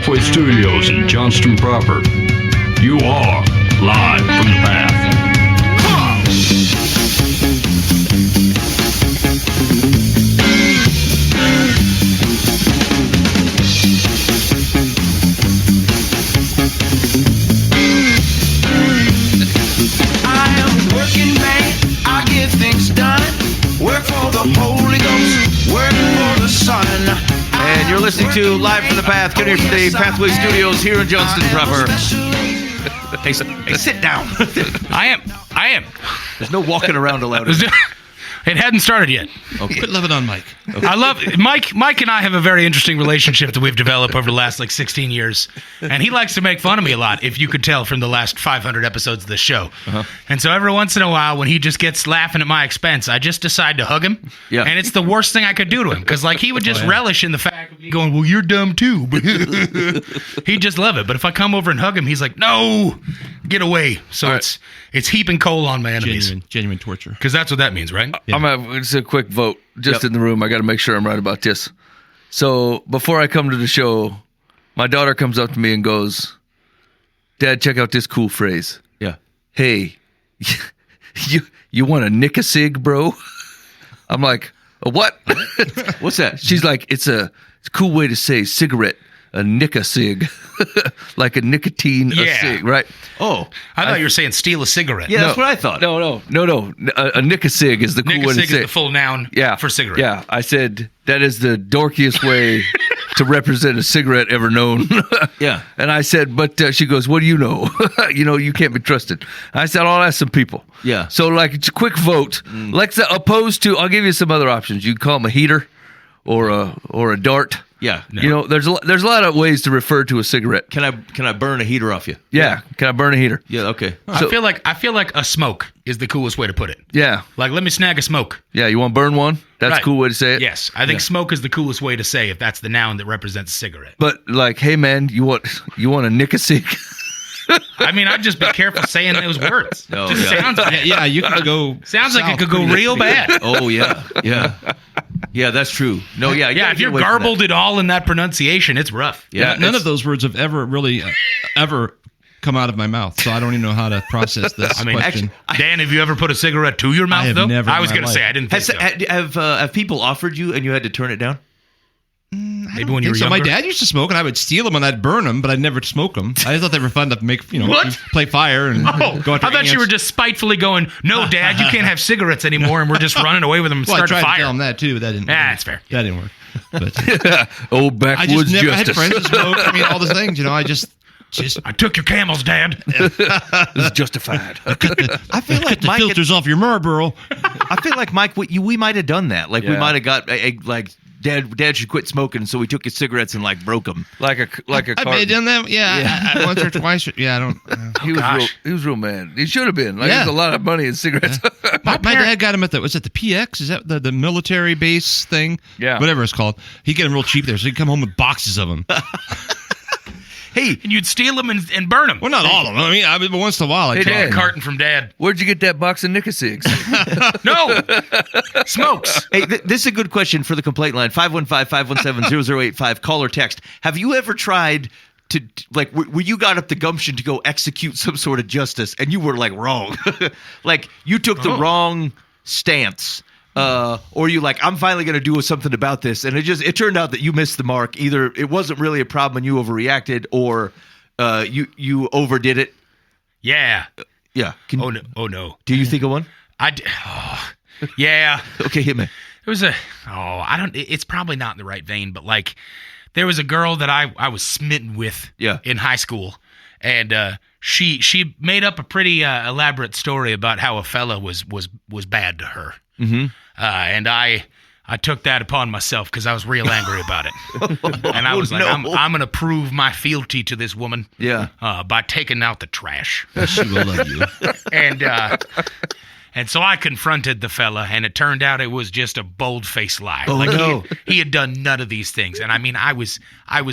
Pathway Studios in Johnston proper. You are live from the path. I am working man, I get things done. Work for the Holy Ghost, work for the Son. And you're listening to Live from the Path, coming here from the Pathway Studios here in Johnston proper. Hey, sit down. I am. There's no walking around allowed. It hadn't started yet. Okay. Quit loving on Mike. Okay. I love Mike. Mike and I have a very interesting relationship that we've developed over the last 16 years, and he likes to make fun of me a lot. If you could tell from the last 500 episodes of this show, and so every once in a while, when he just gets laughing at my expense, I just decide to hug him. Yeah. And it's the worst thing I could do to him because he would just relish in the fact of me going, "Well, you're dumb too." He'd just love it. But if I come over and hug him, he's like, "No, get away." So it's heaping coal on my enemies. Genuine torture. Because that's what that means, right? It's a quick vote just in the room. I got to make sure I'm right about this. So before I come to the show, my daughter comes up to me and goes, "Dad, check out this cool phrase. Yeah. Hey, you want to nick a cig, bro?" I'm like, "A what?" What's that? She's like, it's a cool way to say cigarette. A nick a cig. Like a nicotine a cig, right? Oh, I thought you were saying steal a cigarette. yeah, that's what I thought. No. A nick a cig is the cool way to Nick-a-cig say is the full noun for cigarette. Yeah, I said that is the dorkiest way to represent a cigarette ever known. Yeah. And I said, but she goes, "What do you know? You can't be trusted." I said, "I'll ask some people." Yeah. So it's a quick vote. Opposed to, I'll give you some other options. You can call them a heater or a dart. Yeah. No. There's a lot of ways to refer to a cigarette. Can I burn a heater off you? Yeah. Can I burn a heater? Yeah. Okay. I feel like a smoke is the coolest way to put it. Yeah. Like, let me snag a smoke. Yeah. You want to burn one? That's Right. a cool way to say it. Yes, I think smoke is the coolest way to say if that's the noun that represents a cigarette. But hey man, you want a nick a cig? I mean, I'd just be careful saying those words. Oh, Just yeah. sounds bad. Yeah, you can go. Sounds like it south could go pretty real bad. Oh yeah. Yeah. Yeah. That's true. No. Yeah. Yeah, if you're garbled at all in that pronunciation, it's rough. Yeah. None of those words have ever really ever come out of my mouth, so I don't even know how to process this I mean, question. Dan, have you ever put a cigarette to your mouth, have though? never in I was my going to say, life. I didn't think so. Have people offered you and you had to turn it down? Maybe when you were So younger. my dad used to smoke, and I would steal them and I'd burn them, but I'd never smoke them. I thought they were fun to make, What? play fire and Oh, go after I thought you ants. were just spitefully going, "No, Dad, you can't have cigarettes anymore," and we're just running away with them and Well, I starting tried a to fire. tell him that too, but that didn't. That's fair. That didn't work. But Old I backwoods just never I had justice. friends that smoked. I mean, all those things. I just I took your camels, Dad. This is justified. I feel like the Mike. filters off your Marlboro. I feel like Mike. We might have done that. Like we Yeah. might have got Dad should quit smoking, so we took his cigarettes and broke them. like a I may have carton. done that. Yeah, I once or twice. Yeah, I don't. He was real man. He should have been. Yeah. There's a lot of money in cigarettes. My dad got him at was it the PX? Is that the military base thing? Yeah. Whatever it's called. He'd get them real cheap there, so he'd come home with boxes of them. Hey, And you'd steal them and burn them. Well, not all of them. I mean, once in a while, Hey, I'd Dad. A carton from Dad. Where'd you get that box of Nick-a-cigs? No. Smokes. hey, this is a good question for the complaint line. 515-517-0085. Call or text. Have you ever tried to where you got up the gumption to go execute some sort of justice and you were wrong? Like you took the wrong stance. Or you I'm finally going to do something about this, and it turned out that you missed the mark. Either it wasn't really a problem and you overreacted, or you overdid it. Yeah. Yeah. Oh no. Do you think of one? Yeah. Okay, hit me. It was it's probably not in the right vein, but there was a girl that I was smitten with in high school, and she made up a pretty elaborate story about how a fella was bad to her. Mm-hmm. And I took that upon myself because I was real angry about it. And I was like, I'm going to prove my fealty to this woman by taking out the trash. she will love you. And so I confronted the fella, and it turned out it was just a bold-faced lie. Oh, no. He had done none of these things. And I mean, I was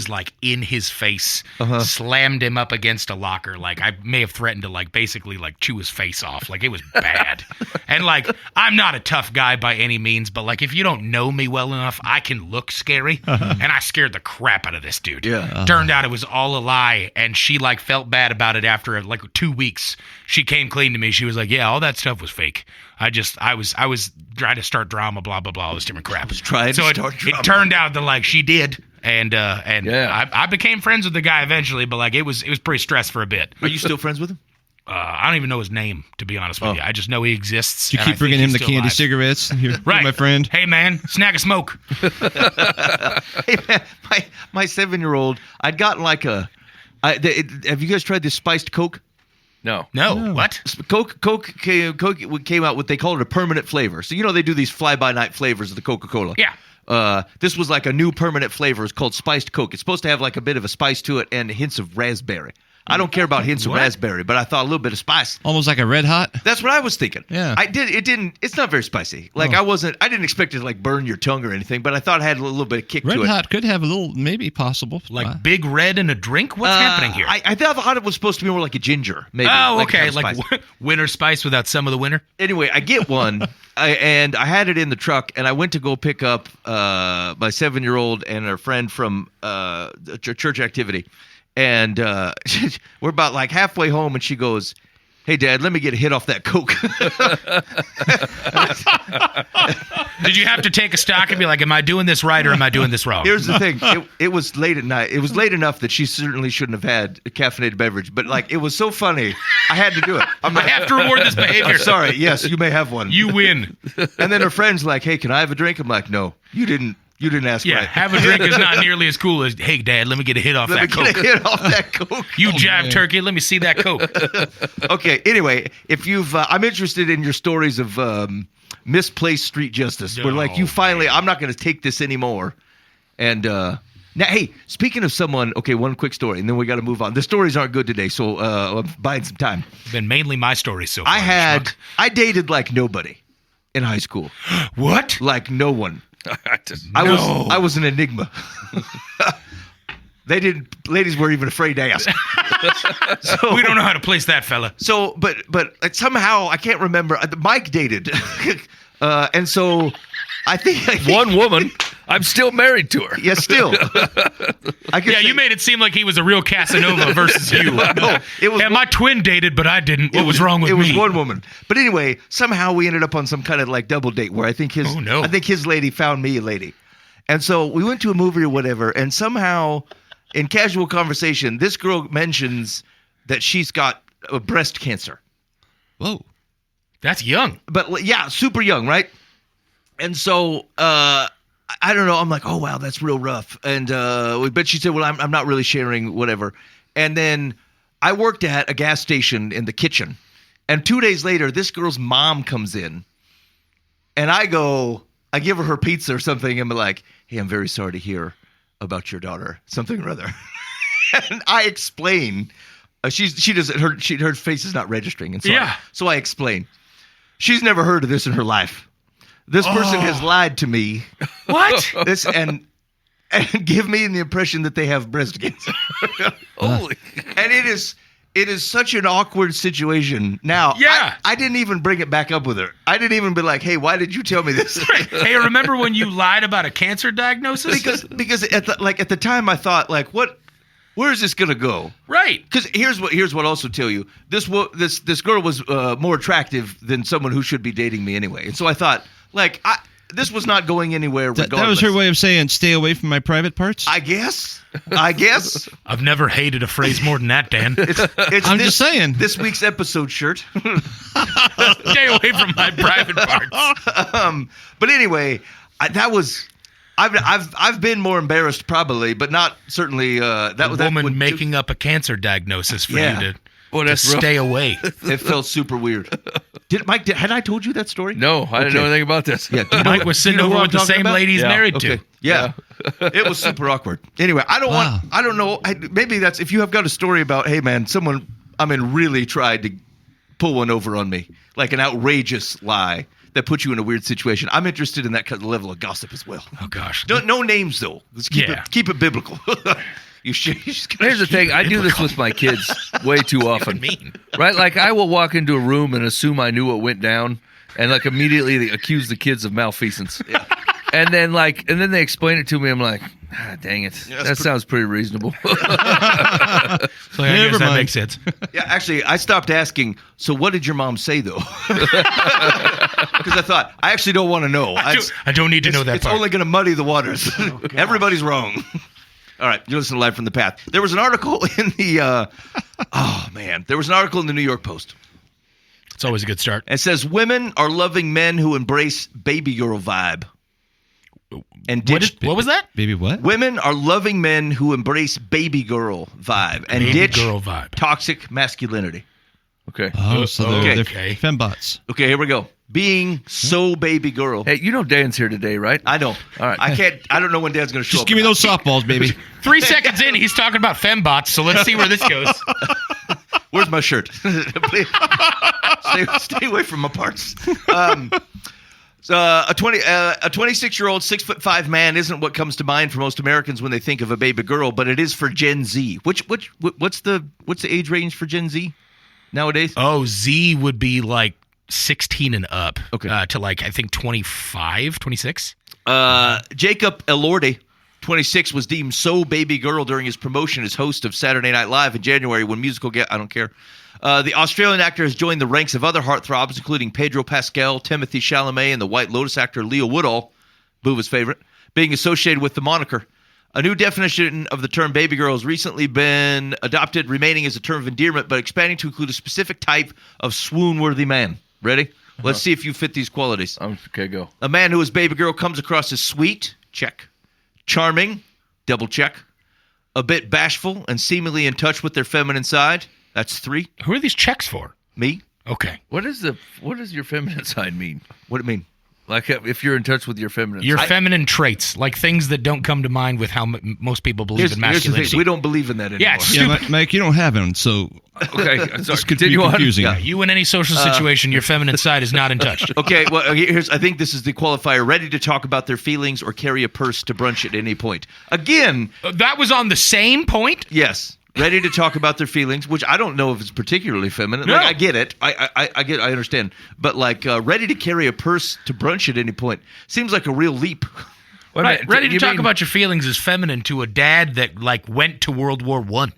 like in his face, slammed him up against a locker. Like I may have threatened to like basically like chew his face off. Like it was bad. And like I'm not a tough guy by any means, but like if you don't know me well enough, I can look scary. And I scared the crap out of this dude. Yeah. Turned out it was all a lie, and she like felt bad about it after like 2 weeks. She came clean to me. She was like, "Yeah, all that stuff was fake. I was trying to start drama, blah blah blah, all this different crap." It turned out that like she did, and I became friends with the guy eventually, but like it was pretty stressed for a bit. Are you still friends with him? I don't even know his name, to be honest with you. I just know he exists. You keep bringing him the candy cigarettes, you're my friend. Hey man, snag a smoke. Hey man, my 7-year-old, I'd gotten like have you guys tried this spiced Coke? No. What? Coke came out with, they call it a permanent flavor. So they do these fly-by-night flavors of the Coca-Cola. Yeah. This was like a new permanent flavor. It's called spiced Coke. It's supposed to have like a bit of a spice to it and hints of raspberry. I don't care about hints of raspberry, but I thought a little bit of spice. Almost like a Red Hot? That's what I was thinking. Yeah. It's not very spicy. Like I didn't expect it to like burn your tongue or anything, but I thought it had a little bit of kick to it. Red Hot could have a little, maybe possible. Like Big Red in a drink? What's happening here? I thought it was supposed to be more like a ginger, maybe. Oh, okay. Like winter spice without some of the winter? Anyway, I get one, and I had it in the truck, and I went to go pick up my 7-year-old and her friend from a church activity. And we're about like halfway home, and she goes, "Hey, Dad, let me get a hit off that Coke." Did you have to take a stock and be like, am I doing this right or am I doing this wrong? Here's the thing. It was late at night. It was late enough that she certainly shouldn't have had a caffeinated beverage. But like, it was so funny. I had to do it. I have to reward this behavior. I'm sorry. Yes, you may have one. You win. And then her friend's like, "Hey, can I have a drink?" I'm like, "No, you didn't ask Yeah, right." have a drink is not nearly as cool as, "Hey, Dad, let me get a hit off that Coke." Let me get a hit off that Coke. You jab turkey, let me see that Coke. Okay, anyway, if I'm interested in your stories of misplaced street justice, where like you finally, I'm not going to take this anymore. And now, hey, speaking of someone, okay, one quick story, and then we got to move on. The stories aren't good today, so I'm buying some time. It's been mainly my stories so far. I dated like nobody in high school. What? Like no one. I was an enigma. Ladies were even afraid to ask. So, we don't know how to place that fella. So, but somehow I can't remember. Mike dated, and so I think one woman. I'm still married to her. Yeah, still. You made it seem like he was a real Casanova versus you. No, it was. Yeah, my twin dated, but I didn't. What was wrong with me? It was one woman. But anyway, somehow we ended up on some kind of like double date where I think his lady found me a lady, and so we went to a movie or whatever, and somehow in casual conversation, this girl mentions that she's got breast cancer. Whoa, that's young. But yeah, super young, right? And so. I don't know. I'm like, oh, wow, that's real rough. And but she said, well, I'm not really sharing whatever. And then I worked at a gas station in the kitchen. And 2 days later, this girl's mom comes in. And I give her pizza or something. And I'm like, "Hey, I'm very sorry to hear about your daughter, something or other." And I explain. She doesn't. Her face is not registering. And so I explain. She's never heard of this in her life. This person has lied to me. What? And give me the impression that they have breast cancer. Holy. And it is such an awkward situation. Now, I didn't even bring it back up with her. I didn't even be like, "Hey, why did you tell me this?" Hey, remember when you lied about a cancer diagnosis? Because at the time I thought like, where is this gonna go? Right. Because here's what I'll also tell you. This girl was more attractive than someone who should be dating me anyway. And so I thought, like, this was not going anywhere regardless. That was her way of saying, "Stay away from my private parts"? I guess. I've never hated a phrase more than that, Dan. I'm just saying. This week's episode shirt. Stay away from my private parts. But anyway, I've been more embarrassed probably, but not certainly. That was woman making up a cancer diagnosis for you to stay away. It felt super weird. Mike, had I told you that story? No, I didn't know anything about this. Yeah, Mike was sitting over with the same lady he's married to. Yeah. It was super awkward. Anyway, I don't know. Maybe that's, if you have got a story about, hey man, someone, really tried to pull one over on me, like an outrageous lie that puts you in a weird situation. I'm interested in that kind of level of gossip as well. Oh gosh. No names though. Let's keep it biblical. Here's the thing. I do this with my kids way too often. Mean. Right? Like I will walk into a room and assume I knew what went down, and like immediately accuse the kids of malfeasance. Yeah. And then they explain it to me. I'm like, dang it. That sounds pretty reasonable. So I guess that makes sense. Yeah, actually, I stopped asking, so what did your mom say, though? Because I thought, I actually don't want to know. I don't need to know that It's part. only going to muddy the waters. Everybody's wrong. All right, you're listening to Live from the Path. There was an article in the, there was an article in the New York Post. It's always a good start. It says, women are loving men who embrace baby girl vibe. And What was that? Baby what? Women are loving men who embrace baby girl vibe and Baby ditch girl vibe. toxic masculinity. Okay. Oh, so they're Okay. fembots. Okay, here we go. Being so baby girl. Hey, you know Dan's here today, right? I know. All right. I don't know when Dad's going to show Just up. give me those softballs, baby. 3 seconds in, he's talking about fembots, so let's see where this goes. Where's my shirt? Please, stay away from my parts. So a 26-year-old 6'5" man isn't what comes to mind for most Americans when they think of a baby girl, but it is for Gen Z. What's the age range for Gen Z nowadays? Oh, Z would be like 16 and up. Okay. To like, I think 25, 26. Jacob Elordi, 26, was deemed so baby girl during his promotion as host of Saturday Night Live in January when musical I don't care. The Australian actor has joined the ranks of other heartthrobs, including Pedro Pascal, Timothy Chalamet, and the White Lotus actor Leo Woodall, Boova's favorite, being associated with the moniker. A new definition of the term baby girl has recently been adopted, remaining as a term of endearment, but expanding to include a specific type of swoon-worthy man. Ready? Let's see if you fit these qualities. Okay, go. A man who is baby girl comes across as sweet, check. Charming, double check. A bit bashful and seemingly in touch with their feminine side. That's 3. Who are these checks for? Me? Okay. What does your feminine side mean? What do it mean? Like if you're in touch with your feminine Your side. feminine traits, like things that don't come to mind with how most people believe in Here's the masculinity. thing. We don't believe in that anymore. Yeah, it's Yeah, stupid. Mike, you don't have one, so Okay, sorry. this could be Continue on. confusing. Yeah. You in any social situation, your feminine side is not in touch. Okay, well, I think this is the qualifier. Ready to talk about their feelings or carry a purse to brunch at any point. Again, That was on the same point? yes. Ready to talk about their feelings, which I don't know if it's particularly feminine. No. Like, I get it. I understand. But like ready to carry a purse to brunch at any point seems like a real leap. Wait a Right. minute, Ready to you talk mean- about your feelings is feminine to a dad that like went to World War I.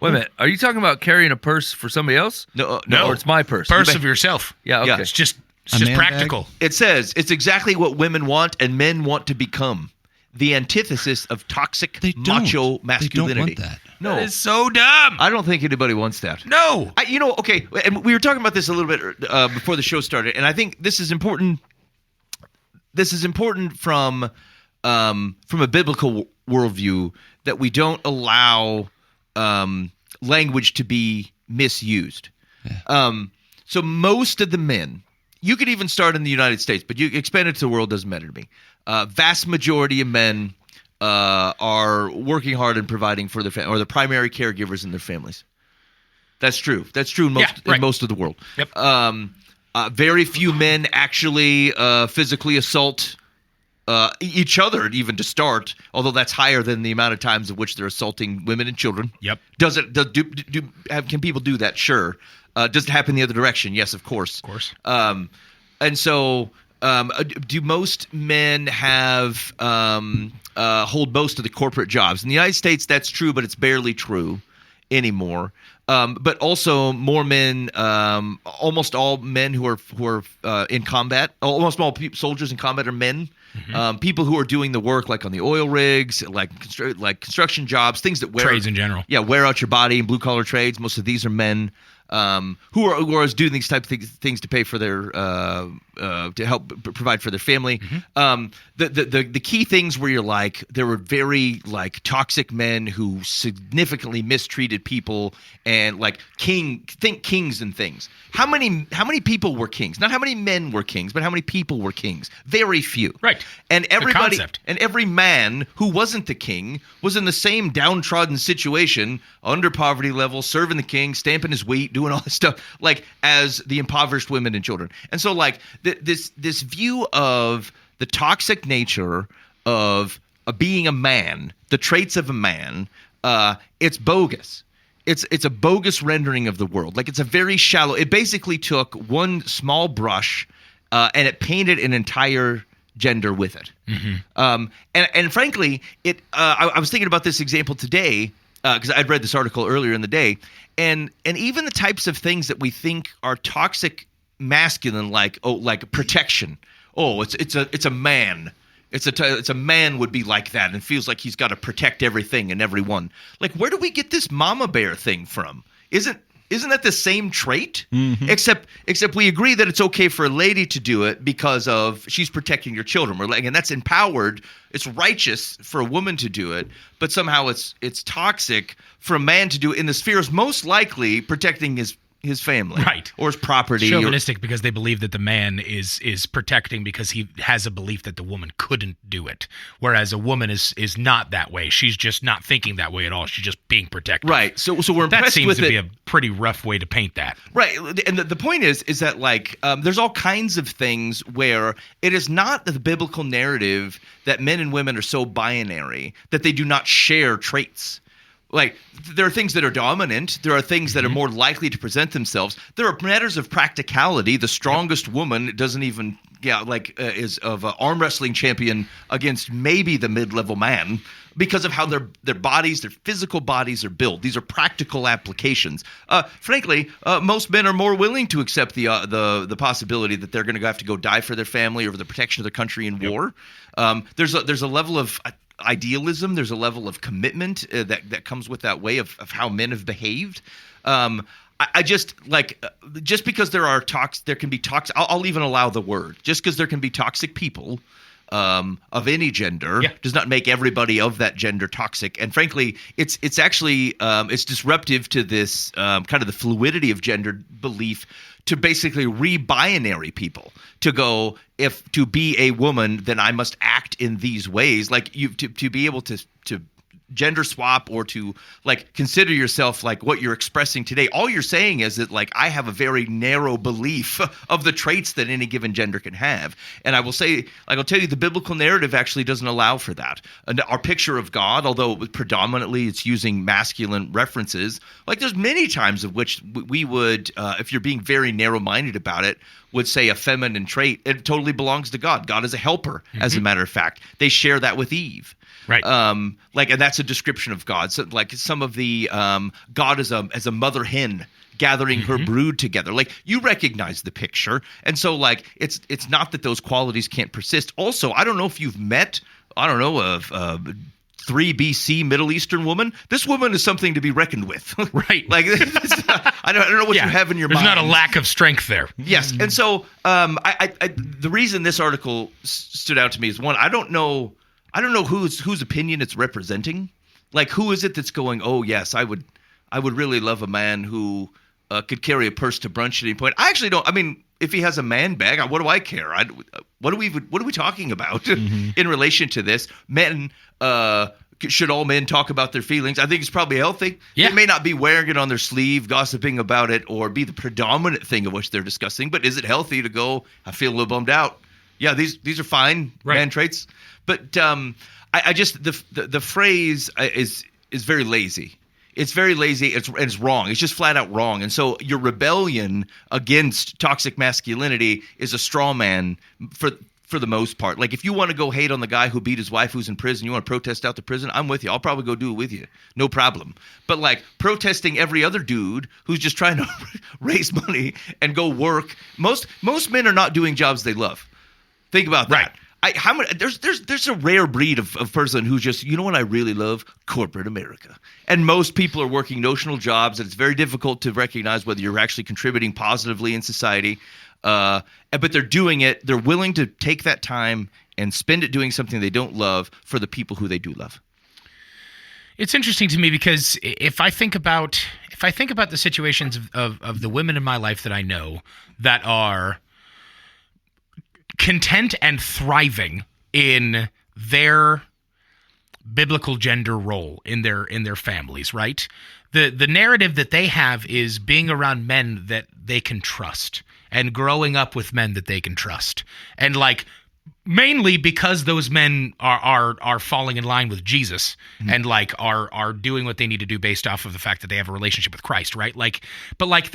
Wait a minute. Are you talking about carrying a purse for somebody else? No. Or it's my purse. Purse of yourself. Yeah, okay. Yeah. It's just A man bag? practical. It says it's exactly what women want and men want to become. The antithesis of toxic They don't. macho masculinity. They don't want that. No, That is so dumb. I don't think anybody wants that. No. Okay, and we were talking about this a little bit before the show started, and I think this is important. This is important from a biblical worldview that we don't allow language to be misused. So most of the men, you could even start in the United States, but you expand it to the world, doesn't matter to me. Vast majority of men are working hard and providing for their family, or the primary caregivers in their families. That's true. That's true in most of the world. Yep. Very few men actually physically assault each other, even to start. Although that's higher than the amount of times of which they're assaulting women and children. Yep. Can people do that? Sure. Does it happen the other direction? Yes, of course. Of course. And so, do most men have hold most of the corporate jobs in the United States? That's true, but it's barely true anymore. But also, more men, almost all men who are in combat, almost all soldiers in combat are men. Mm-hmm. People who are doing the work, like on the oil rigs, like construction jobs, things that Trades in general. Yeah, wear out your body in blue collar trades. Most of these are men. Who are doing these type of things to pay for their to help provide for their family. Mm-hmm. The key things where you're like, there were very like toxic men who significantly mistreated people and like kings and things. How many people were kings? Not how many men were kings, but how many people were kings? Very few. Right. And everybody concept. and every man who wasn't the king was in the same downtrodden situation, under poverty level, serving the king, stamping his wheat, doing all this stuff, like as the impoverished women and children. And so like this view of the toxic nature of being a man, the traits of a man, it's bogus. It's a bogus rendering of the world. Like it's a very shallow. It basically took one small brush and it painted an entire gender with it. And frankly, I was thinking about this example today because I'd read this article earlier in the day, and even the types of things that we think are toxic masculine, like protection. Oh, it's a man. It's a man would be like that and feels like he's got to protect everything and everyone. Like, where do we get this mama bear thing from? Isn't that the same trait? Except we agree that it's okay for a lady to do it because of she's protecting your children. And that's empowered. It's righteous for a woman to do it, but somehow it's toxic for a man to do it in the spheres most likely protecting his family, right, or his property. Chauvinistic because they believe that the man is protecting because he has a belief that the woman couldn't do it, whereas a woman is not that way. She's just not thinking that way at all. She's just being protected. Right. So we're impressed that seems with to it. be a pretty rough way to paint that. Right. And the point is that like there's all kinds of things where it is not the biblical narrative that men and women are so binary that they do not share traits. Like, there are things that are dominant. There are things that are more likely to present themselves. There are matters of practicality. The strongest woman doesn't even, is of an arm wrestling champion against maybe the mid-level man because of how their bodies, their physical bodies are built. These are practical applications. Frankly, most men are more willing to accept the possibility that they're going to have to go die for their family or for the protection of their country in war. There's a level of idealism. There's a level of commitment that comes with that way of how men have behaved. I just just because there can be toxic. I'll even allow the word. Just because there can be toxic people of any gender does not make everybody of that gender toxic. And frankly, it's actually it's disruptive to this kind of the fluidity of gender belief to basically re-binary people to go, if to be a woman, then I must act in these ways. Like to be able to gender swap or to like consider yourself like what you're expressing today. All you're saying is that like I have a very narrow belief of the traits that any given gender can have. And I will say, like I'll tell you, the biblical narrative actually doesn't allow for that. And our picture of God, although predominantly it's using masculine references, like there's many times of which we would, if you're being very narrow-minded about it, would say a feminine trait, it totally belongs to God. God is a helper, as a matter of fact. They share that with Eve. Right. And that's a description of God. So like some of the God as a mother hen gathering her brood together. Like you recognize the picture. And so like it's not that those qualities can't persist. Also, I don't know if you've met, a 3 BC Middle Eastern woman. This woman is something to be reckoned with. Right. Like I don't know what you have in your mind. There's not a lack of strength there. Yes. And so the reason this article stood out to me is, one, I don't know whose opinion it's representing. Like, who is it that's going, oh yes, I would really love a man who could carry a purse to brunch at any point. I actually don't. I mean, if he has a man bag, what do I care? What are we talking about in relation to this? Men, should all men talk about their feelings? I think it's probably healthy. Yeah. They may not be wearing it on their sleeve, gossiping about it, or be the predominant thing of which they're discussing. But is it healthy to go, I feel a little bummed out? Yeah, these are fine man traits. But I just the phrase is very lazy. It's very lazy. It's wrong. It's just flat out wrong. And so your rebellion against toxic masculinity is a straw man for the most part. Like if you want to go hate on the guy who beat his wife who's in prison, you want to protest out the prison, I'm with you. I'll probably go do it with you. No problem. But like protesting every other dude who's just trying to raise money and go work. Most men are not doing jobs they love. Think about that. Right. There's a rare breed of person who's just, you know what I really love? Corporate America. And most people are working notional jobs, and it's very difficult to recognize whether you're actually contributing positively in society. But they're doing it. They're willing to take that time and spend it doing something they don't love for the people who they do love. It's interesting to me because if I think about the situations of the women in my life that I know that are content and thriving in their biblical gender role in their families, right? The narrative that they have is being around men that they can trust and growing up with men that they can trust. And like mainly because those men are falling in line with Jesus and like are doing what they need to do based off of the fact that they have a relationship with Christ, right? Like, but like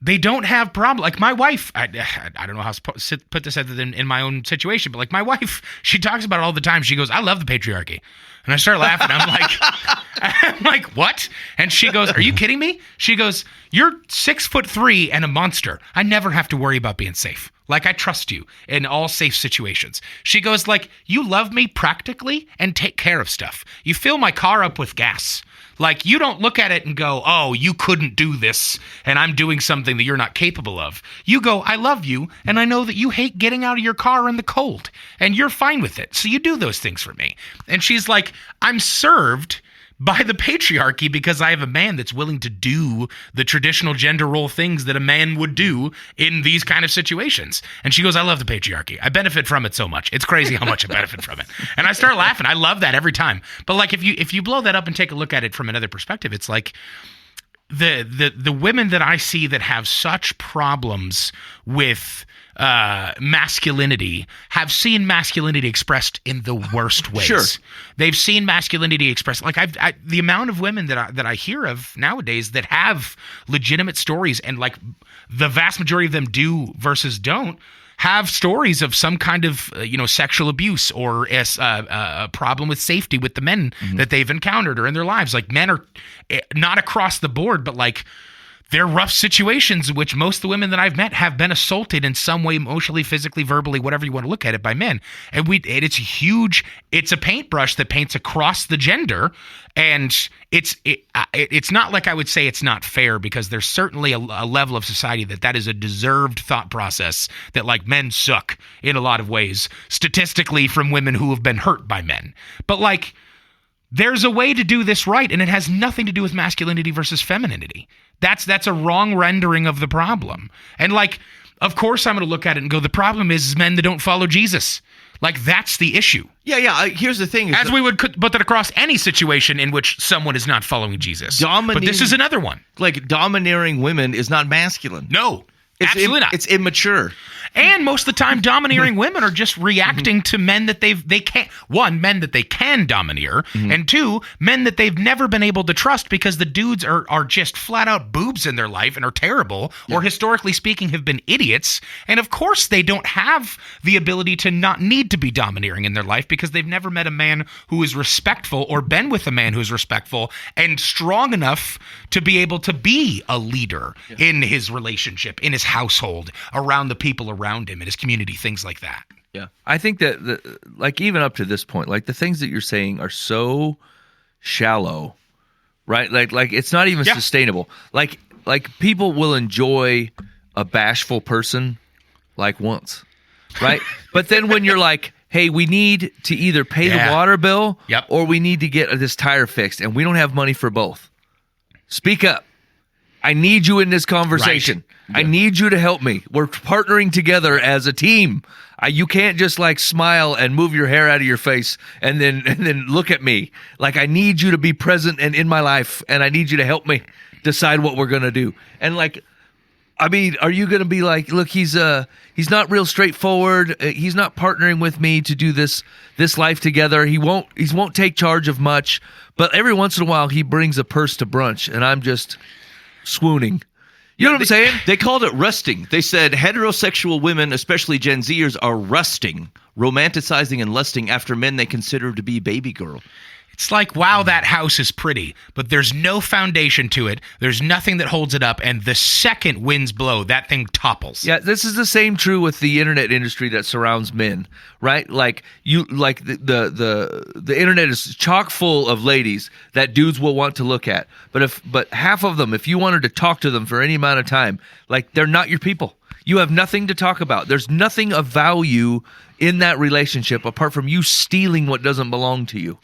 they don't have problem. Like my wife, I don't know how to put this other than in my own situation, but like my wife, she talks about it all the time. She goes, "I love the patriarchy," and I start laughing. I'm like, what? And she goes, "Are you kidding me?" She goes, "You're 6'3" and a monster. I never have to worry about being safe. Like I trust you in all safe situations." She goes, "Like you love me practically and take care of stuff. You fill my car up with gas. Like, you don't look at it and go, oh, you couldn't do this, and I'm doing something that you're not capable of. You go, I love you, and I know that you hate getting out of your car in the cold, and you're fine with it. So you do those things for me." And she's like, "I'm served by the patriarchy because I have a man that's willing to do the traditional gender role things that a man would do in these kind of situations." And she goes, "I love the patriarchy. I benefit from it so much. It's crazy how much I benefit from it." And I start laughing. I love that every time. But like if you blow that up and take a look at it from another perspective, it's like the women that I see that have such problems with masculinity have seen masculinity expressed in the worst ways. Sure. They've seen masculinity expressed. Like the amount of women that I hear of nowadays that have legitimate stories, and like the vast majority of them do versus don't, have stories of some kind of sexual abuse or a problem with safety with the men that they've encountered or in their lives. Like men are not across the board, but like they're rough situations in which most of the women that I've met have been assaulted in some way, emotionally, physically, verbally, whatever you want to look at it, by men. And it's huge. It's a paintbrush that paints across the gender. And it's not like I would say it's not fair, because there's certainly a level of society that is a deserved thought process that like men suck in a lot of ways, statistically, from women who have been hurt by men. But like, there's a way to do this right, and it has nothing to do with masculinity versus femininity. That's a wrong rendering of the problem. And like, of course I'm going to look at it and go, the problem is men that don't follow Jesus. Like, that's the issue. Yeah. Here's the thing. As we would put that across any situation in which someone is not following Jesus. But this is another one. Like, domineering women is not masculine. No. Absolutely not. It's immature. And most of the time, domineering women are just reacting to men that they can't. One, men that they can domineer, and two, men that they've never been able to trust because the dudes are just flat out boobs in their life and are terrible, or historically speaking, have been idiots. And of course, they don't have the ability to not need to be domineering in their life because they've never met a man who is respectful or been with a man who is respectful and strong enough to be able to be a leader in his relationship, in his household, around the people around him, in his community, things like that. Yeah. I think that like even up to this point, like the things that you're saying are so shallow, right? Like it's not even sustainable. Like people will enjoy a bashful person like once, right? But then when you're like, hey, we need to either pay the water bill or we need to get this tire fixed, and we don't have money for both. Speak up. I need you in this conversation. Right. I need you to help me. We're partnering together as a team. You can't just like smile and move your hair out of your face and then look at me. Like, I need you to be present and in my life, and I need you to help me decide what we're gonna do. And like, I mean, are you gonna be like, look, he's not real straightforward. He's not partnering with me to do this life together. He won't take charge of much, but every once in a while he brings a purse to brunch, and I'm just swooning. You know what I'm saying? They called it rusting. They said heterosexual women, especially Gen Zers, are rusting, romanticizing and lusting after men they consider to be baby girl. It's like, wow, that house is pretty, but there's no foundation to it. There's nothing that holds it up, and the second winds blow, that thing topples. Yeah, this is the same true with the internet industry that surrounds men, right? Like the internet is chock full of ladies that dudes will want to look at. But half of them, if you wanted to talk to them for any amount of time, like, they're not your people. You have nothing to talk about. There's nothing of value in that relationship apart from you stealing what doesn't belong to you.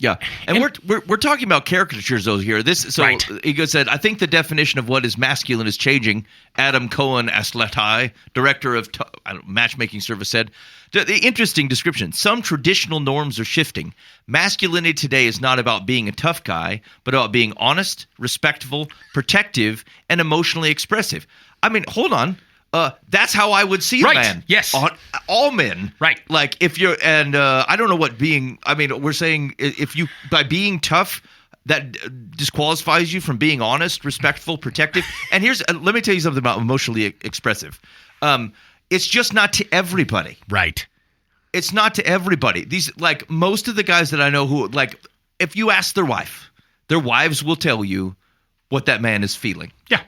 Yeah, and we're talking about caricatures though here. Right. Ego said, I think the definition of what is masculine is changing. Adam Cohen Asletai, director of matchmaking service, said the interesting description. Some traditional norms are shifting. Masculinity today is not about being a tough guy, but about being honest, respectful, protective, and emotionally expressive. I mean, hold on. That's how I would see a man. Yes. All men. Right. Like if you're, and I don't know what being, I mean, we're saying if you, by being tough, that disqualifies you from being honest, respectful, protective. And here's, let me tell you something about emotionally expressive. It's just not to everybody. Right. It's not to everybody. These, like most of the guys that I know who, like, if you ask their wives will tell you what that man is feeling. Yeah.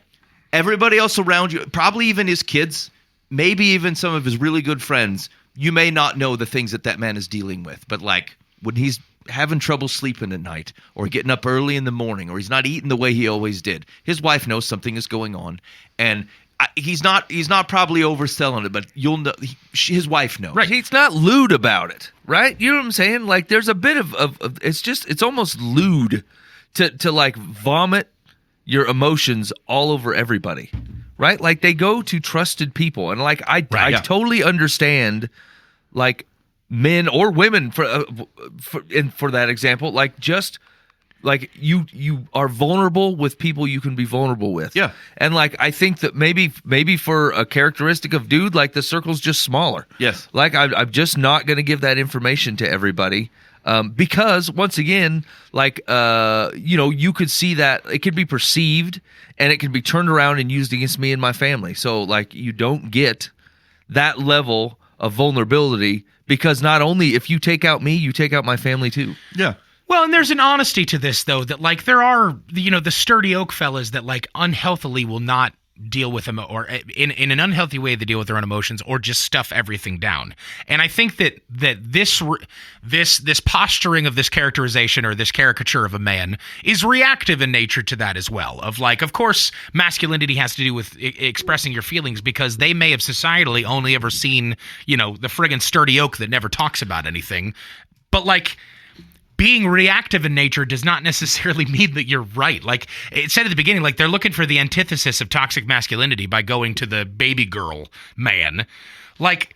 Everybody else around you, probably even his kids, maybe even some of his really good friends, you may not know the things that man is dealing with. But like when he's having trouble sleeping at night or getting up early in the morning or he's not eating the way he always did, his wife knows something is going on. And he's not probably overselling it, but you'll know his wife knows. Right. He's not lewd about it. Right. You know what I'm saying? Like there's a bit of it's almost lewd to like vomit your emotions all over everybody, right? Like they go to trusted people, and like I totally understand, like men or women for that example, like just like you are vulnerable with people you can be vulnerable with, yeah. And like I think that maybe for a characteristic of dude, like the circle's just smaller, yes. Like I'm just not going to give that information to everybody. Because once again, like, you could see that it could be perceived and it can be turned around and used against me and my family. So like you don't get that level of vulnerability because not only if you take out me, you take out my family too. Yeah. Well, and there's an honesty to this though, that like there are, the sturdy oak fellas that like unhealthily will not deal with them or in an unhealthy way they deal with their own emotions or just stuff everything down. And I think that this posturing of this characterization or this caricature of a man is reactive in nature to that as well. Of like, of course, masculinity has to do with expressing your feelings because they may have societally only ever seen, the friggin' sturdy oak that never talks about anything. But like, being reactive in nature does not necessarily mean that you're right. Like it said at the beginning, like they're looking for the antithesis of toxic masculinity by going to the baby girl man. Like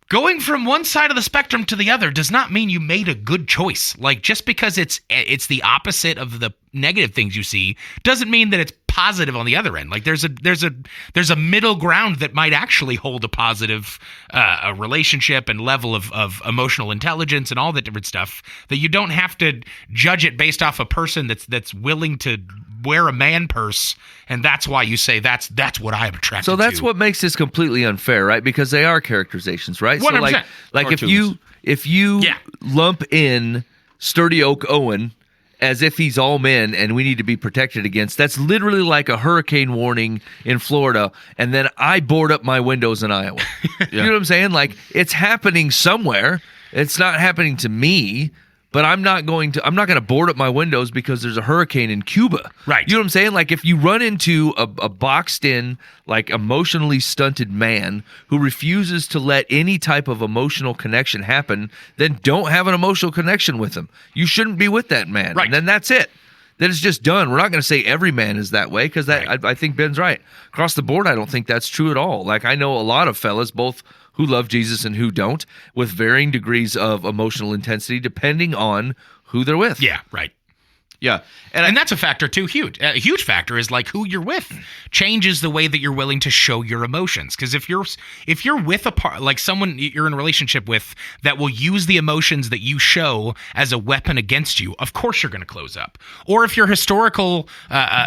going from one side of the spectrum to the other does not mean you made a good choice. Like just because it's the opposite of the negative things you see doesn't mean that it's positive on the other end. Like there's a middle ground that might actually hold a positive a relationship and level of emotional intelligence and all that different stuff, that you don't have to judge it based off a person that's willing to wear a man purse, and that's why you say that's what I'm attracted to. So that's what makes this completely unfair, right? Because they are characterizations, right? 100%. So like if you lump in Sturdy Oak Owen as if he's all men and we need to be protected against, that's literally like a hurricane warning in Florida, and then I board up my windows in Iowa. You know what I'm saying? Like it's happening somewhere. It's not happening to me. But I'm not going to board up my windows because there's a hurricane in Cuba. Right. You know what I'm saying? Like if you run into a boxed in, like emotionally stunted man who refuses to let any type of emotional connection happen, then don't have an emotional connection with him. You shouldn't be with that man. Right. And then that's it. Then it's just done. We're not going to say every man is that way because I think Ben's right. Across the board, I don't think that's true at all. Like I know a lot of fellas, both who love Jesus and who don't, with varying degrees of emotional intensity depending on who they're with. Yeah, right. Yeah. And that's a factor too. Huge. A huge factor is like who you're with changes the way that you're willing to show your emotions. Because if you're with like someone you're in a relationship with that will use the emotions that you show as a weapon against you, of course you're going to close up. Or if your historical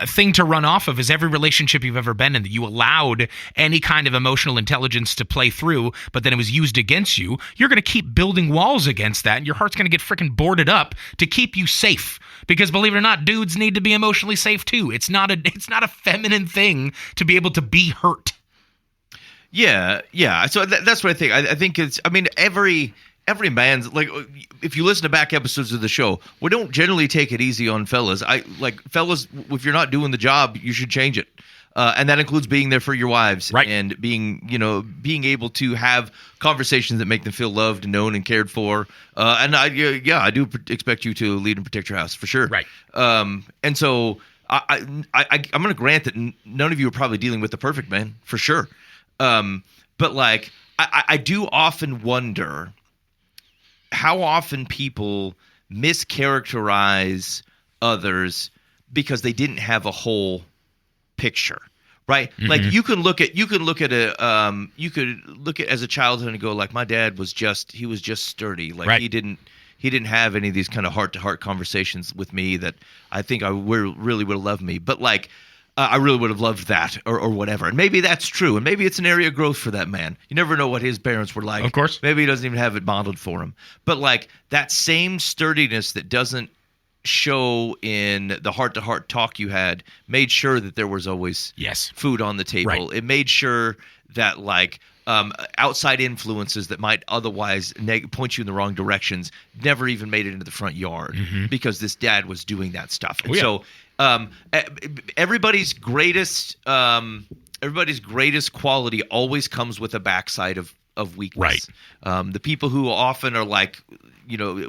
thing to run off of is every relationship you've ever been in that you allowed any kind of emotional intelligence to play through, but then it was used against you, you're going to keep building walls against that, and your heart's going to get freaking boarded up to keep you safe. Because believe it or not, dudes need to be emotionally safe too. It's not a feminine thing to be able to be hurt. Yeah. So that's what I think. I think it's. I mean, every man's like. If you listen to back episodes of the show, we don't generally take it easy on fellas. Fellas, if you're not doing the job, you should change it. And that includes being there for your wives, Right. and being able to have conversations that make them feel loved and known and cared for. And I do expect you to lead and protect your house for sure. Right. And so I'm going to grant that none of you are probably dealing with the perfect man for sure. But like, I do often wonder how often people mischaracterize others because they didn't have a whole picture, right? Like you could look at as a childhood and go like, my dad was just sturdy. Like he didn't have any of these kind of heart to heart conversations with me that I think really would have loved me. But like, I really would have loved that or whatever. And maybe that's true. And maybe it's an area of growth for that man. You never know what his parents were like. Of course. Maybe he doesn't even have it modeled for him. But like that same sturdiness that doesn't show in the heart-to-heart talk you had made sure that there was always food on the table. Right. It made sure that like outside influences that might otherwise point you in the wrong directions never even made it into the front yard because this dad was doing that stuff. And so everybody's greatest quality always comes with a backside of weakness. Right. The people who often are like,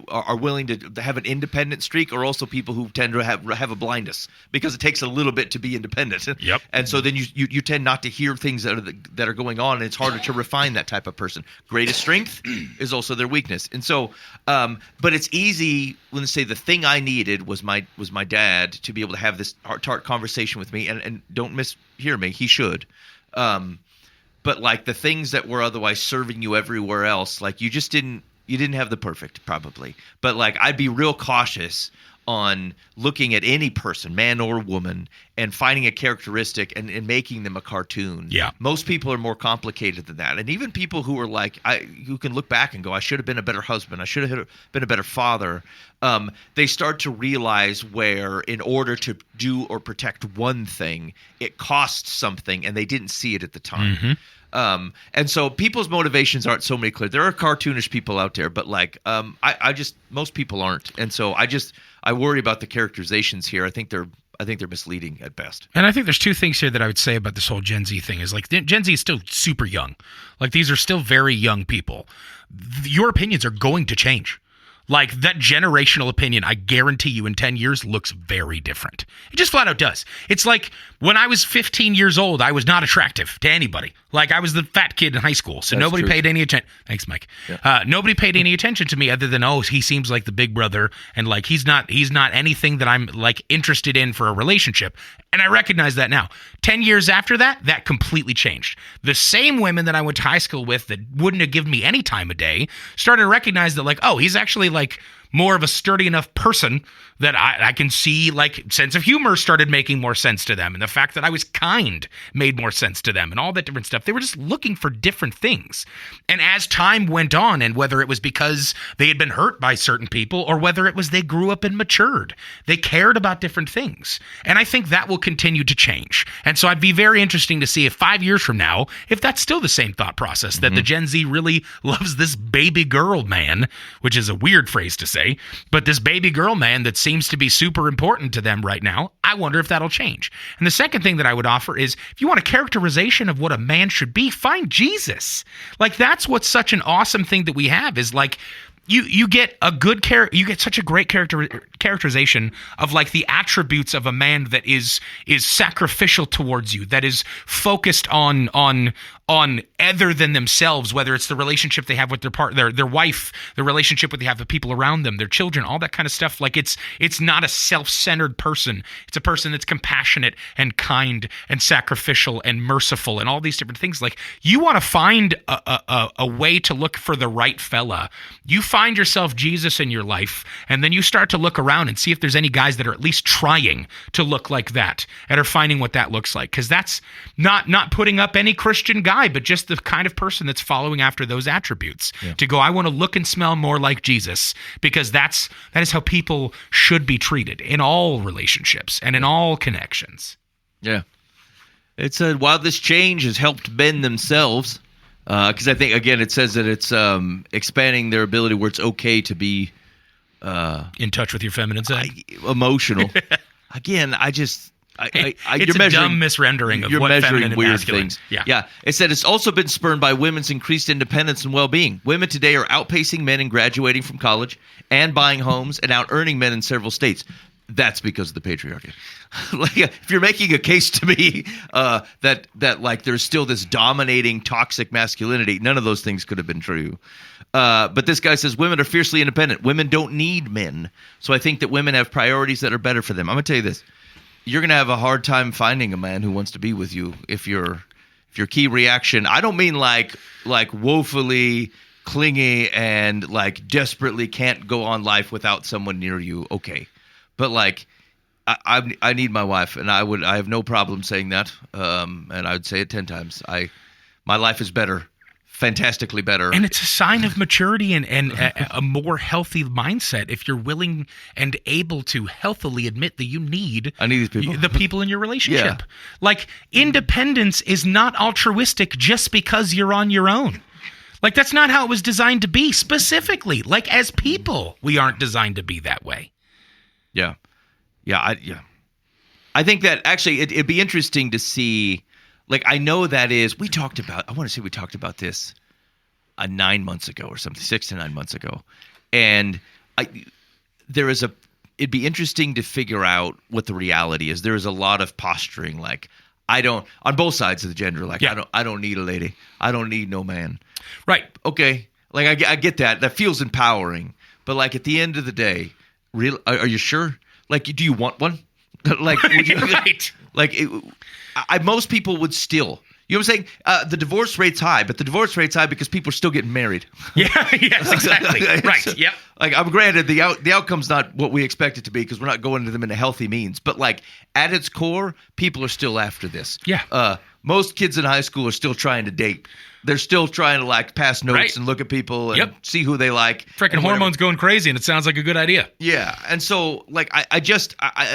are willing to have an independent streak are also people who tend to have a blindness because it takes a little bit to be independent. Yep. And so then you tend not to hear things that are going on, and it's harder to refine that type of person. Greatest strength is also their weakness. And so, but it's easy when they say the thing I needed was my dad to be able to have this heart-to-heart conversation with me, and don't mishear me, he should. But like the things that were otherwise serving you everywhere else, like you didn't have the perfect probably. But like I'd be real cautious on looking at any person, man or woman, and finding a characteristic and making them a cartoon. Yeah. Most people are more complicated than that. And even people who are like, who can look back and go, I should have been a better husband. I should have been a better father. They start to realize where in order to do or protect one thing, it costs something and they didn't see it at the time. And so people's motivations aren't so many clear. There are cartoonish people out there, but like, most people aren't. And so I worry about the characterizations here. I think they're misleading at best. And I think there's two things here that I would say about this whole Gen Z thing is like Gen Z is still super young. Like these are still very young people. Your opinions are going to change. Like that generational opinion, I guarantee you in 10 years looks very different. It just flat out does. It's like when I was 15 years old, I was not attractive to anybody. Like I was the fat kid in high school. So nobody paid any attention. Thanks, Mike. Yeah. Nobody paid any attention to me other than, oh, he seems like the big brother. And like, he's not anything that I'm like interested in for a relationship. And I recognize that now. 10 years after that completely changed. The same women that I went to high school with that wouldn't have given me any time of day started to recognize that like, oh, he's actually like more of a sturdy enough person that I can see like sense of humor started making more sense to them. And the fact that I was kind made more sense to them and all that different stuff. They were just looking for different things. And as time went on, and whether it was because they had been hurt by certain people or whether it was they grew up and matured, they cared about different things. And I think that will continue to change. And so I'd be very interesting to see if 5 years from now, if that's still the same thought process, that the Gen Z really loves this baby girl man, which is a weird phrase to say, but this baby girl man that seems to be super important to them right now, I wonder if that'll change. And the second thing that I would offer is if you want a characterization of what a man should be, find Jesus. Like that's what's such an awesome thing that we have is like you get a good you get such a great characterization of like the attributes of a man that is sacrificial towards you, that is focused on other than themselves, whether it's the relationship they have with their wife, the relationship that they have with people around them, their children, all that kind of stuff. Like it's not a self-centered person. It's a person that's compassionate and kind and sacrificial and merciful and all these different things. Like you want to find a way to look for the right fella. You find yourself Jesus in your life, and then you start to look around and see if there's any guys that are at least trying to look like that and are finding what that looks like. Because that's not putting up any Christian guy, but just the kind of person that's following after those attributes to go, I want to look and smell more like Jesus, because that is how people should be treated in all relationships and in all connections. Yeah. It said, while this change has helped men themselves, because I think, again, it says that it's expanding their ability where it's okay to be in touch with your feminine side. Emotional. Again, I It's a dumb misrendering of you're what measuring feminine and weird masculine. things. Yeah. It said it's also been spurned by women's increased independence and well-being. Women today are outpacing men in graduating from college and buying homes and out-earning men in several states. That's because of the patriarchy. Like, if you're making a case to me that like there's still this dominating toxic masculinity, none of those things could have been true. But this guy says women are fiercely independent. Women don't need men. So I think that women have priorities that are better for them. I'm going to tell you this. You're going to have a hard time finding a man who wants to be with you if your key reaction, I don't mean like woefully clingy and like desperately can't go on life without someone near you. Okay. But like I need my wife, and I have no problem saying that. And I would say it 10 times. My life is better. Fantastically better. And it's a sign of maturity and a more healthy mindset if you're willing and able to healthily admit that you need I need these people. The people in your relationship. Yeah. Like, independence is not altruistic just because you're on your own. Like, that's not how it was designed to be specifically. Like, as people, we aren't designed to be that way. Yeah. I think that actually it'd be interesting to see. Like, I know that is, I want to say we talked about this 9 months ago or something, 6 to 9 months ago. And it'd be interesting to figure out what the reality is. There is a lot of posturing, like, on both sides of the gender, like, yeah. I don't need a lady. I don't need no man. Right. Okay. Like, I get that. That feels empowering. But like, at the end of the day, are you sure? Like, do you want one? Like, would you, right. Like, most people would still. You know what I'm saying? The divorce rate's high, but the divorce rate's high because people are still getting married. Yeah, yes, exactly. Right, yep. Like, I'm granted the outcome's not what we expect it to be because we're not going to them in a healthy means. But like, at its core, people are still after this. Yeah. Most kids in high school are still trying to date. They're still trying to like pass notes Right. and look at people and Yep. see who they like. Freaking hormones going crazy, and it sounds like a good idea. Yeah, and so like I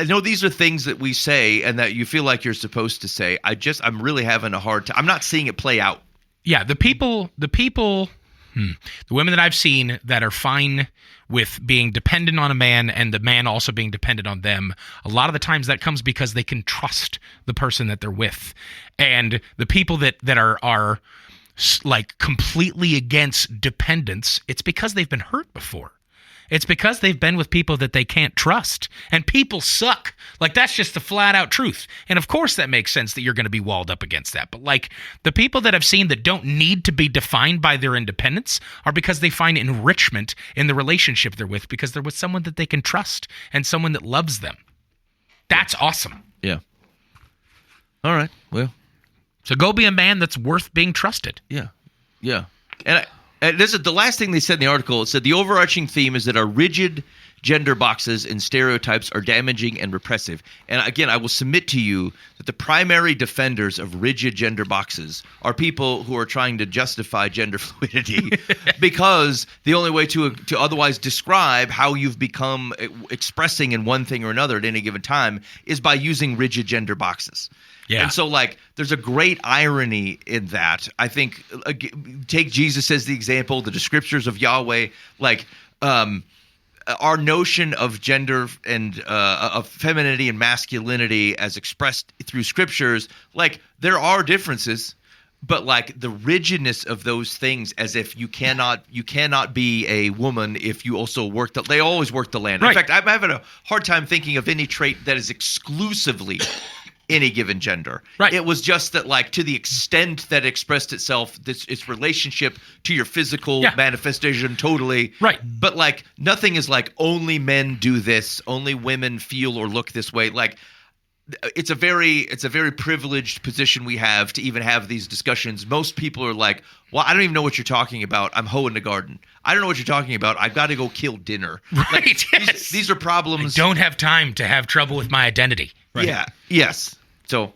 know these are things that we say and that you feel like you're supposed to say. I'm really having a hard time. I'm not seeing it play out. Yeah, the women that I've seen that are fine with being dependent on a man and the man also being dependent on them, a lot of the times that comes because they can trust the person that they're with. And the people that are like completely against dependence, it's because they've been hurt before. It's because they've been with people that they can't trust. And people suck. Like, that's just the flat out truth. And of course that makes sense that you're going to be walled up against that. But like, the people that I've seen that don't need to be defined by their independence are because they find enrichment in the relationship they're with because they're with someone that they can trust and someone that loves them. That's awesome. Yeah. All right. Well. So go be a man that's worth being trusted. Yeah. Yeah. And this is the last thing they said in the article. It said the overarching theme is that our rigid gender boxes and stereotypes are damaging and repressive. And again, I will submit to you that the primary defenders of rigid gender boxes are people who are trying to justify gender fluidity because the only way to otherwise describe how you've become expressing in one thing or another at any given time is by using rigid gender boxes. Yeah. And so, like, there's a great irony in that. I think, take Jesus as the example, the descriptors of Yahweh, like, our notion of gender and of femininity and masculinity as expressed through scriptures, like, there are differences, but like the rigidness of those things, as if you cannot be a woman if you also they always work the land. Right. In fact, I'm having a hard time thinking of any trait that is exclusively any given gender. Right. It was just that, like, to the extent that it expressed itself, its relationship to your physical manifestation, totally. Right. But like, nothing is like only men do this, only women feel or look this way. Like, it's a very privileged position we have to even have these discussions. Most people are like, well, I don't even know what you're talking about. I'm hoeing the garden. I don't know what you're talking about. I've got to go kill dinner. Right. Like, Yes. These are problems. I don't have time to have trouble with my identity. Right. Yeah. Yes. So,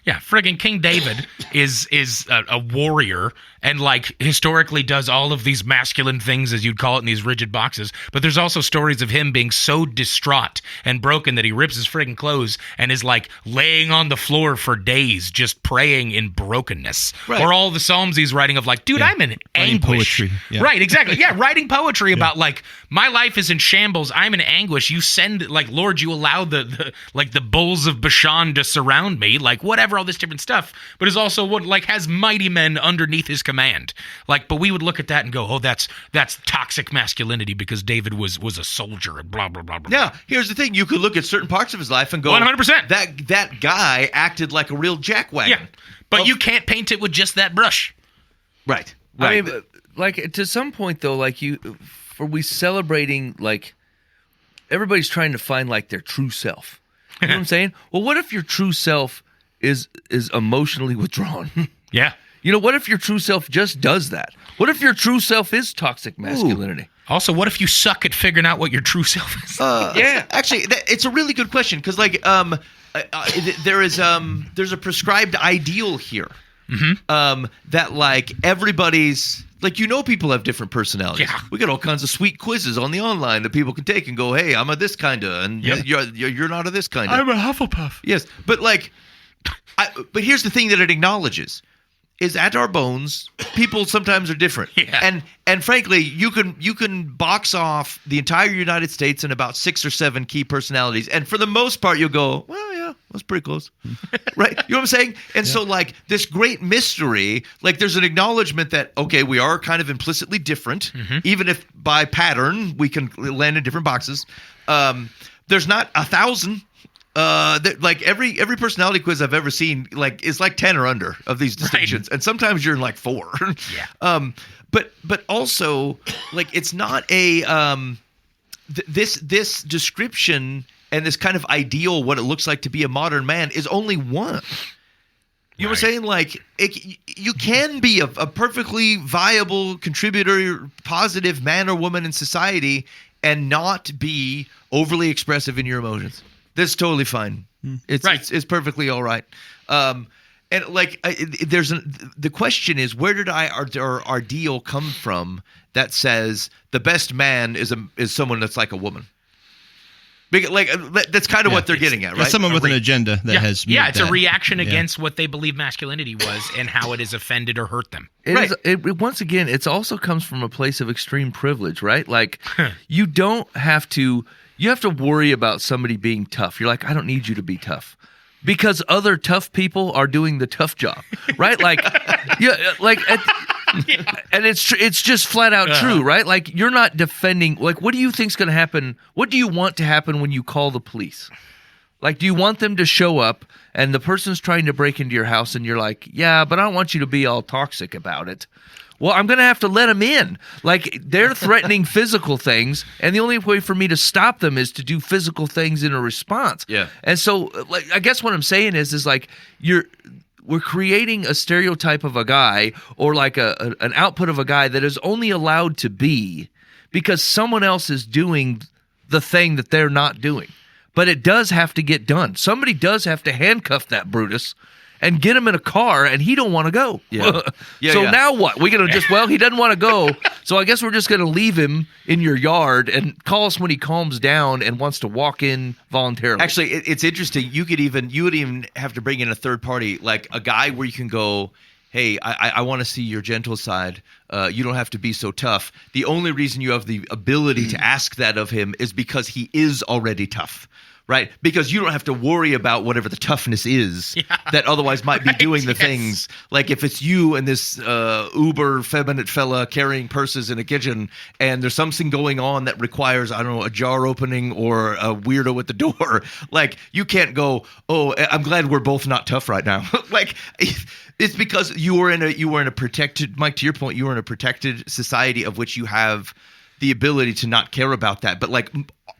Yeah, friggin' King David is a warrior and like historically does all of these masculine things, as you'd call it, in these rigid boxes. But there's also stories of him being so distraught and broken that he rips his friggin' clothes and is like laying on the floor for days just praying in brokenness. Right. Or all the psalms he's writing of like, dude, I'm in anguish. poetry. Yeah. Right, exactly. Yeah, writing poetry about like my life is in shambles. I'm in anguish. You send like, Lord, you allow the bulls of Bashan to surround me, like whatever, all this different stuff. But is also what like has mighty men underneath his command. Like, but we would look at that and go, oh, that's toxic masculinity because David was a soldier and blah blah blah blah. Yeah, here's the thing: you could look at certain parts of his life and go, 100%. That guy acted like a real jackwagon. Yeah, but you can't paint it with just that brush. Right. I mean, like to some point though, like we celebrating like everybody's trying to find like their true self. You know what I'm saying? Well, what if your true self is emotionally withdrawn? Yeah. You know, what if your true self just does that? What if your true self is toxic masculinity? Also, what if you suck at figuring out what your true self is? Yeah, actually, it's a really good question because, like, there's a prescribed ideal here. That like everybody's like, you know, people have different personalities. Yeah. We got all kinds of sweet quizzes on the online that people can take and go, hey, I'm a this kind of, and you're not a this kind of. I'm a Hufflepuff. Yes, but like, but here's the thing that it acknowledges. Is at our bones, people sometimes are different. Yeah. And frankly, you can box off the entire United States in about 6 or 7 key personalities. And for the most part, you'll go, well, yeah, that's pretty close. Right? You know what I'm saying? And so like this great mystery, like there's an acknowledgement that, okay, we are kind of implicitly different, even if by pattern we can land in different boxes. There's not 1,000. Like every personality quiz I've ever seen, like is like 10 or under of these distinctions, and sometimes you're in like 4. Yeah. But also like it's not a this description and this kind of ideal what it looks like to be a modern man is only one. You know what I'm saying? Like you can be a perfectly viable contributor, positive man or woman in society, and not be overly expressive in your emotions. That's totally fine. It's perfectly all right. And like the question is, where did our ideal come from that says the best man is someone that's like a woman? Like that's kind of what they're getting at, right? Someone with an agenda that has it's a reaction against what they believe masculinity was and how it has offended or hurt them. Once again, it also comes from a place of extreme privilege, right? Like you don't have to. You have to worry about somebody being tough. You're like, I don't need you to be tough. Because other tough people are doing the tough job, right? Like, and it's just flat out true, right? Like, you're not defending. Like, what do you think's going to happen? What do you want to happen when you call the police? Like, do you want them to show up and the person's trying to break into your house and you're like, yeah, but I don't want you to be all toxic about it. Well, I'm going to have to let them in. Like, they're threatening physical things, and the only way for me to stop them is to do physical things in a response. Yeah. And so, like, I guess what I'm saying is like we're creating a stereotype of a guy or like an output of a guy that is only allowed to be because someone else is doing the thing that they're not doing. But it does have to get done. Somebody does have to handcuff that Brutus and get him in a car, and he don't want to go. Yeah. Now what? We're going to he doesn't want to go, so I guess we're just going to leave him in your yard and call us when he calms down and wants to walk in voluntarily. Actually, it's interesting. You would even have to bring in a third party, like a guy where you can go, hey, I want to see your gentle side. You don't have to be so tough. The only reason you have the ability to ask that of him is because he is already tough. Right? Because you don't have to worry about whatever the toughness is that otherwise might be doing the things. Like if it's you and this uber feminine fella carrying purses in a kitchen and there's something going on that requires, I don't know, a jar opening or a weirdo at the door, like you can't go, oh, I'm glad we're both not tough right now. Like it's because you were in a protected, Mike, to your point, you were in a protected society of which you have the ability to not care about that. But like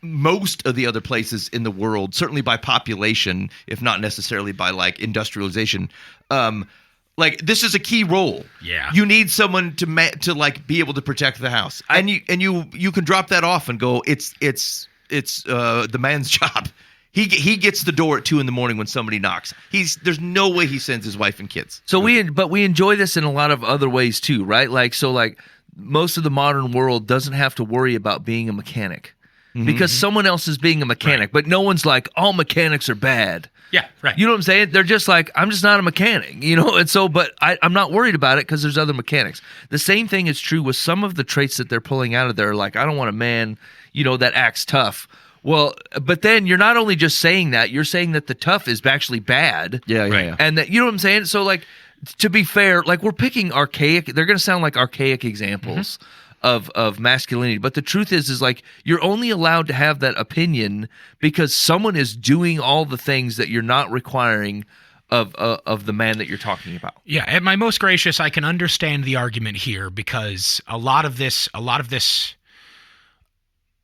most of the other places in the world, certainly by population, if not necessarily by like industrialization, like this is a key role. Yeah, you need someone to like be able to protect the house, and you can drop that off and go, it's the man's job. He gets the door at 2 a.m. when somebody knocks. There's no way he sends his wife and kids. So we enjoy this in a lot of other ways too, right? Like most of the modern world doesn't have to worry about being a mechanic because someone else is being a mechanic, but no one's like all mechanics are bad. Yeah, right. You know what I'm saying? They're just like, I'm just not a mechanic, you know? And so, but I'm not worried about it because there's other mechanics. The same thing is true with some of the traits that they're pulling out of there. Like, I don't want a man, that acts tough. Well, but then you're not only just saying that, you're saying that the tough is actually bad. Yeah. And that, you know what I'm saying? So, like, to be fair, like, we're picking they're going to sound like archaic examples of masculinity. But the truth is like, you're only allowed to have that opinion because someone is doing all the things that you're not requiring of the man that you're talking about. Yeah, at my most gracious, I can understand the argument here because a lot of this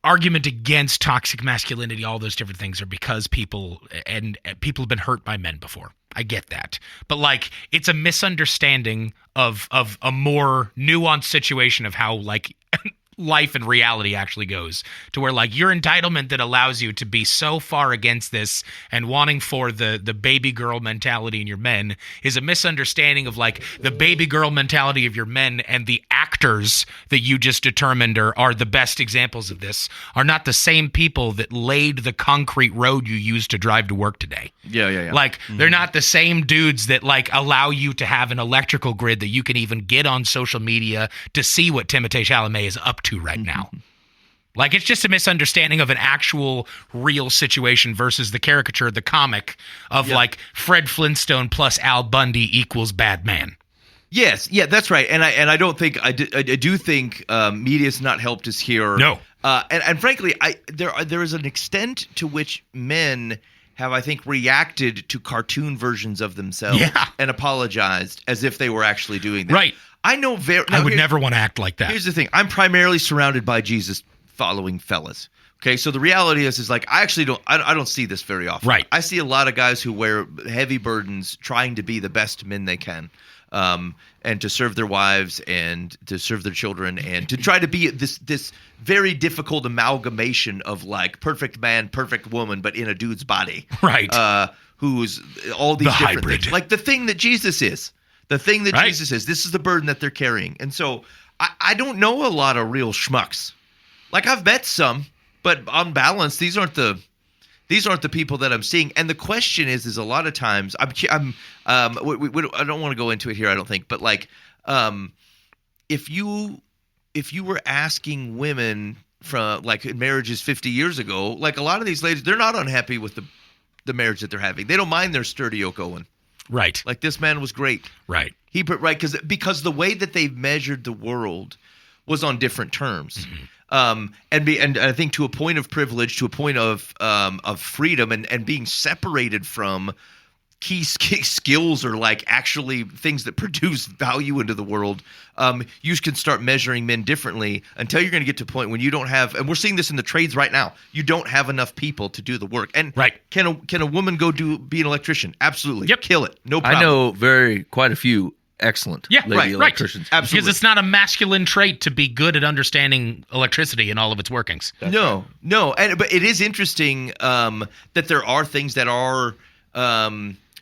argument against toxic masculinity, all those different things, are because people have been hurt by men before. I get that. But like, it's a misunderstanding of a more nuanced situation of how like life and reality actually goes, to where like your entitlement that allows you to be so far against this and wanting for the baby girl mentality in your men is a misunderstanding of like the baby girl mentality of your men, and the actors that you just determined are the best examples of this are not the same people that laid the concrete road you used to drive to work today. Yeah. Like, they're not the same dudes that like allow you to have an electrical grid that you can even get on social media to see what Timothée Chalamet is up to right now. Like, it's just a misunderstanding of an actual real situation versus the caricature, the comic of like Fred Flintstone plus Al Bundy equals bad man. Yes, yeah, that's right. And I don't think I do think media's not helped us here. No. And frankly, there is an extent to which men have, I think, reacted to cartoon versions of themselves and apologized as if they were actually doing that. Right. I know I would never want to act like that. Here's the thing. I'm primarily surrounded by Jesus following fellas. Okay, so the reality is like, I actually don't see this very often. Right. I see a lot of guys who wear heavy burdens trying to be the best men they can. And to serve their wives and to serve their children and to try to be this very difficult amalgamation of like perfect man, perfect woman, but in a dude's body. Right. Who's all these the different hybrid things. Like the thing that Jesus is. The thing that Jesus is. This is the burden that they're carrying. And so I don't know a lot of real schmucks. Like, I've met some, but on balance, these aren't the people that I'm seeing. And the question is a lot of times I don't want to go into it here, I don't think, but like, if you were asking women from like marriages 50 years ago, like a lot of these ladies, they're not unhappy with the marriage that they're having. They don't mind their sturdy yoke going. Right. Like, this man was great. Right. Because the way that they measured the world was on different terms. And I think to a point of privilege, to a point of freedom, and being separated from key skills or like actually things that produce value into the world, you can start measuring men differently until you're going to get to a point when you don't have, and we're seeing this in the trades right now, you don't have enough people to do the work. And can a woman go be an electrician? Absolutely. Yep. Kill it. No problem. I know quite a few excellent lady electricians. Absolutely. Because it's not a masculine trait to be good at understanding electricity and all of its workings. No. But it is interesting that there are things that are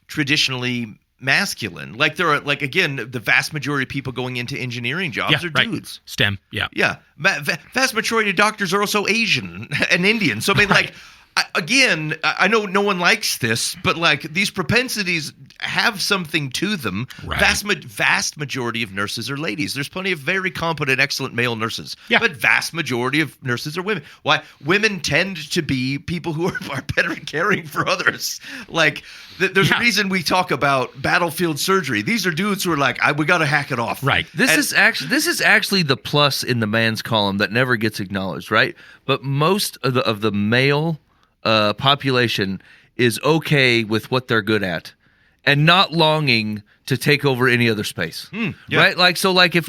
traditionally masculine. Like, there are, like, again, the vast majority of people going into engineering jobs are dudes. STEM, yeah. Yeah. Vast majority of doctors are also Asian and Indian. So, I mean, like, again, I know no one likes this, but like, these propensities have something to them. Right. Vast majority of nurses are ladies. There's plenty of very competent, excellent male nurses. Yeah. But vast majority of nurses are women. Why? Women tend to be people who are better at caring for others. Like, there's a reason we talk about battlefield surgery. These are dudes who are like, we got to hack it off. Right. This is actually the plus in the man's column that never gets acknowledged, right? But most of the male population is okay with what they're good at and not longing to take over any other space. Right? Like, so like if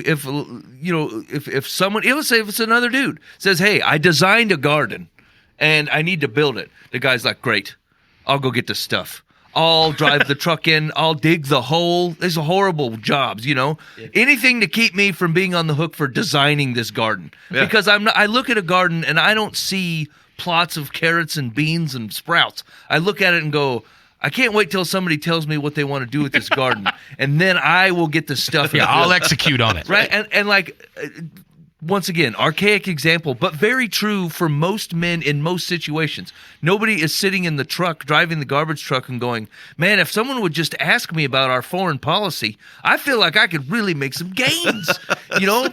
someone, let's say if it's another dude says, "Hey, I designed a garden and I need to build it." The guy's like, "Great. I'll go get the stuff. I'll drive the truck in. I'll dig the hole." These are horrible jobs, Anything to keep me from being on the hook for designing this garden. Yeah. Because I look at a garden and I don't see plots of carrots and beans and sprouts. I look at it and go, I can't wait till somebody tells me what they want to do with this garden, and then I will get the stuff. Yeah, I'll execute on it. Right, and like, once again, archaic example, but very true for most men in most situations. Nobody is sitting in the truck, driving the garbage truck and going, man, if someone would just ask me about our foreign policy, I feel like I could really make some gains. You know,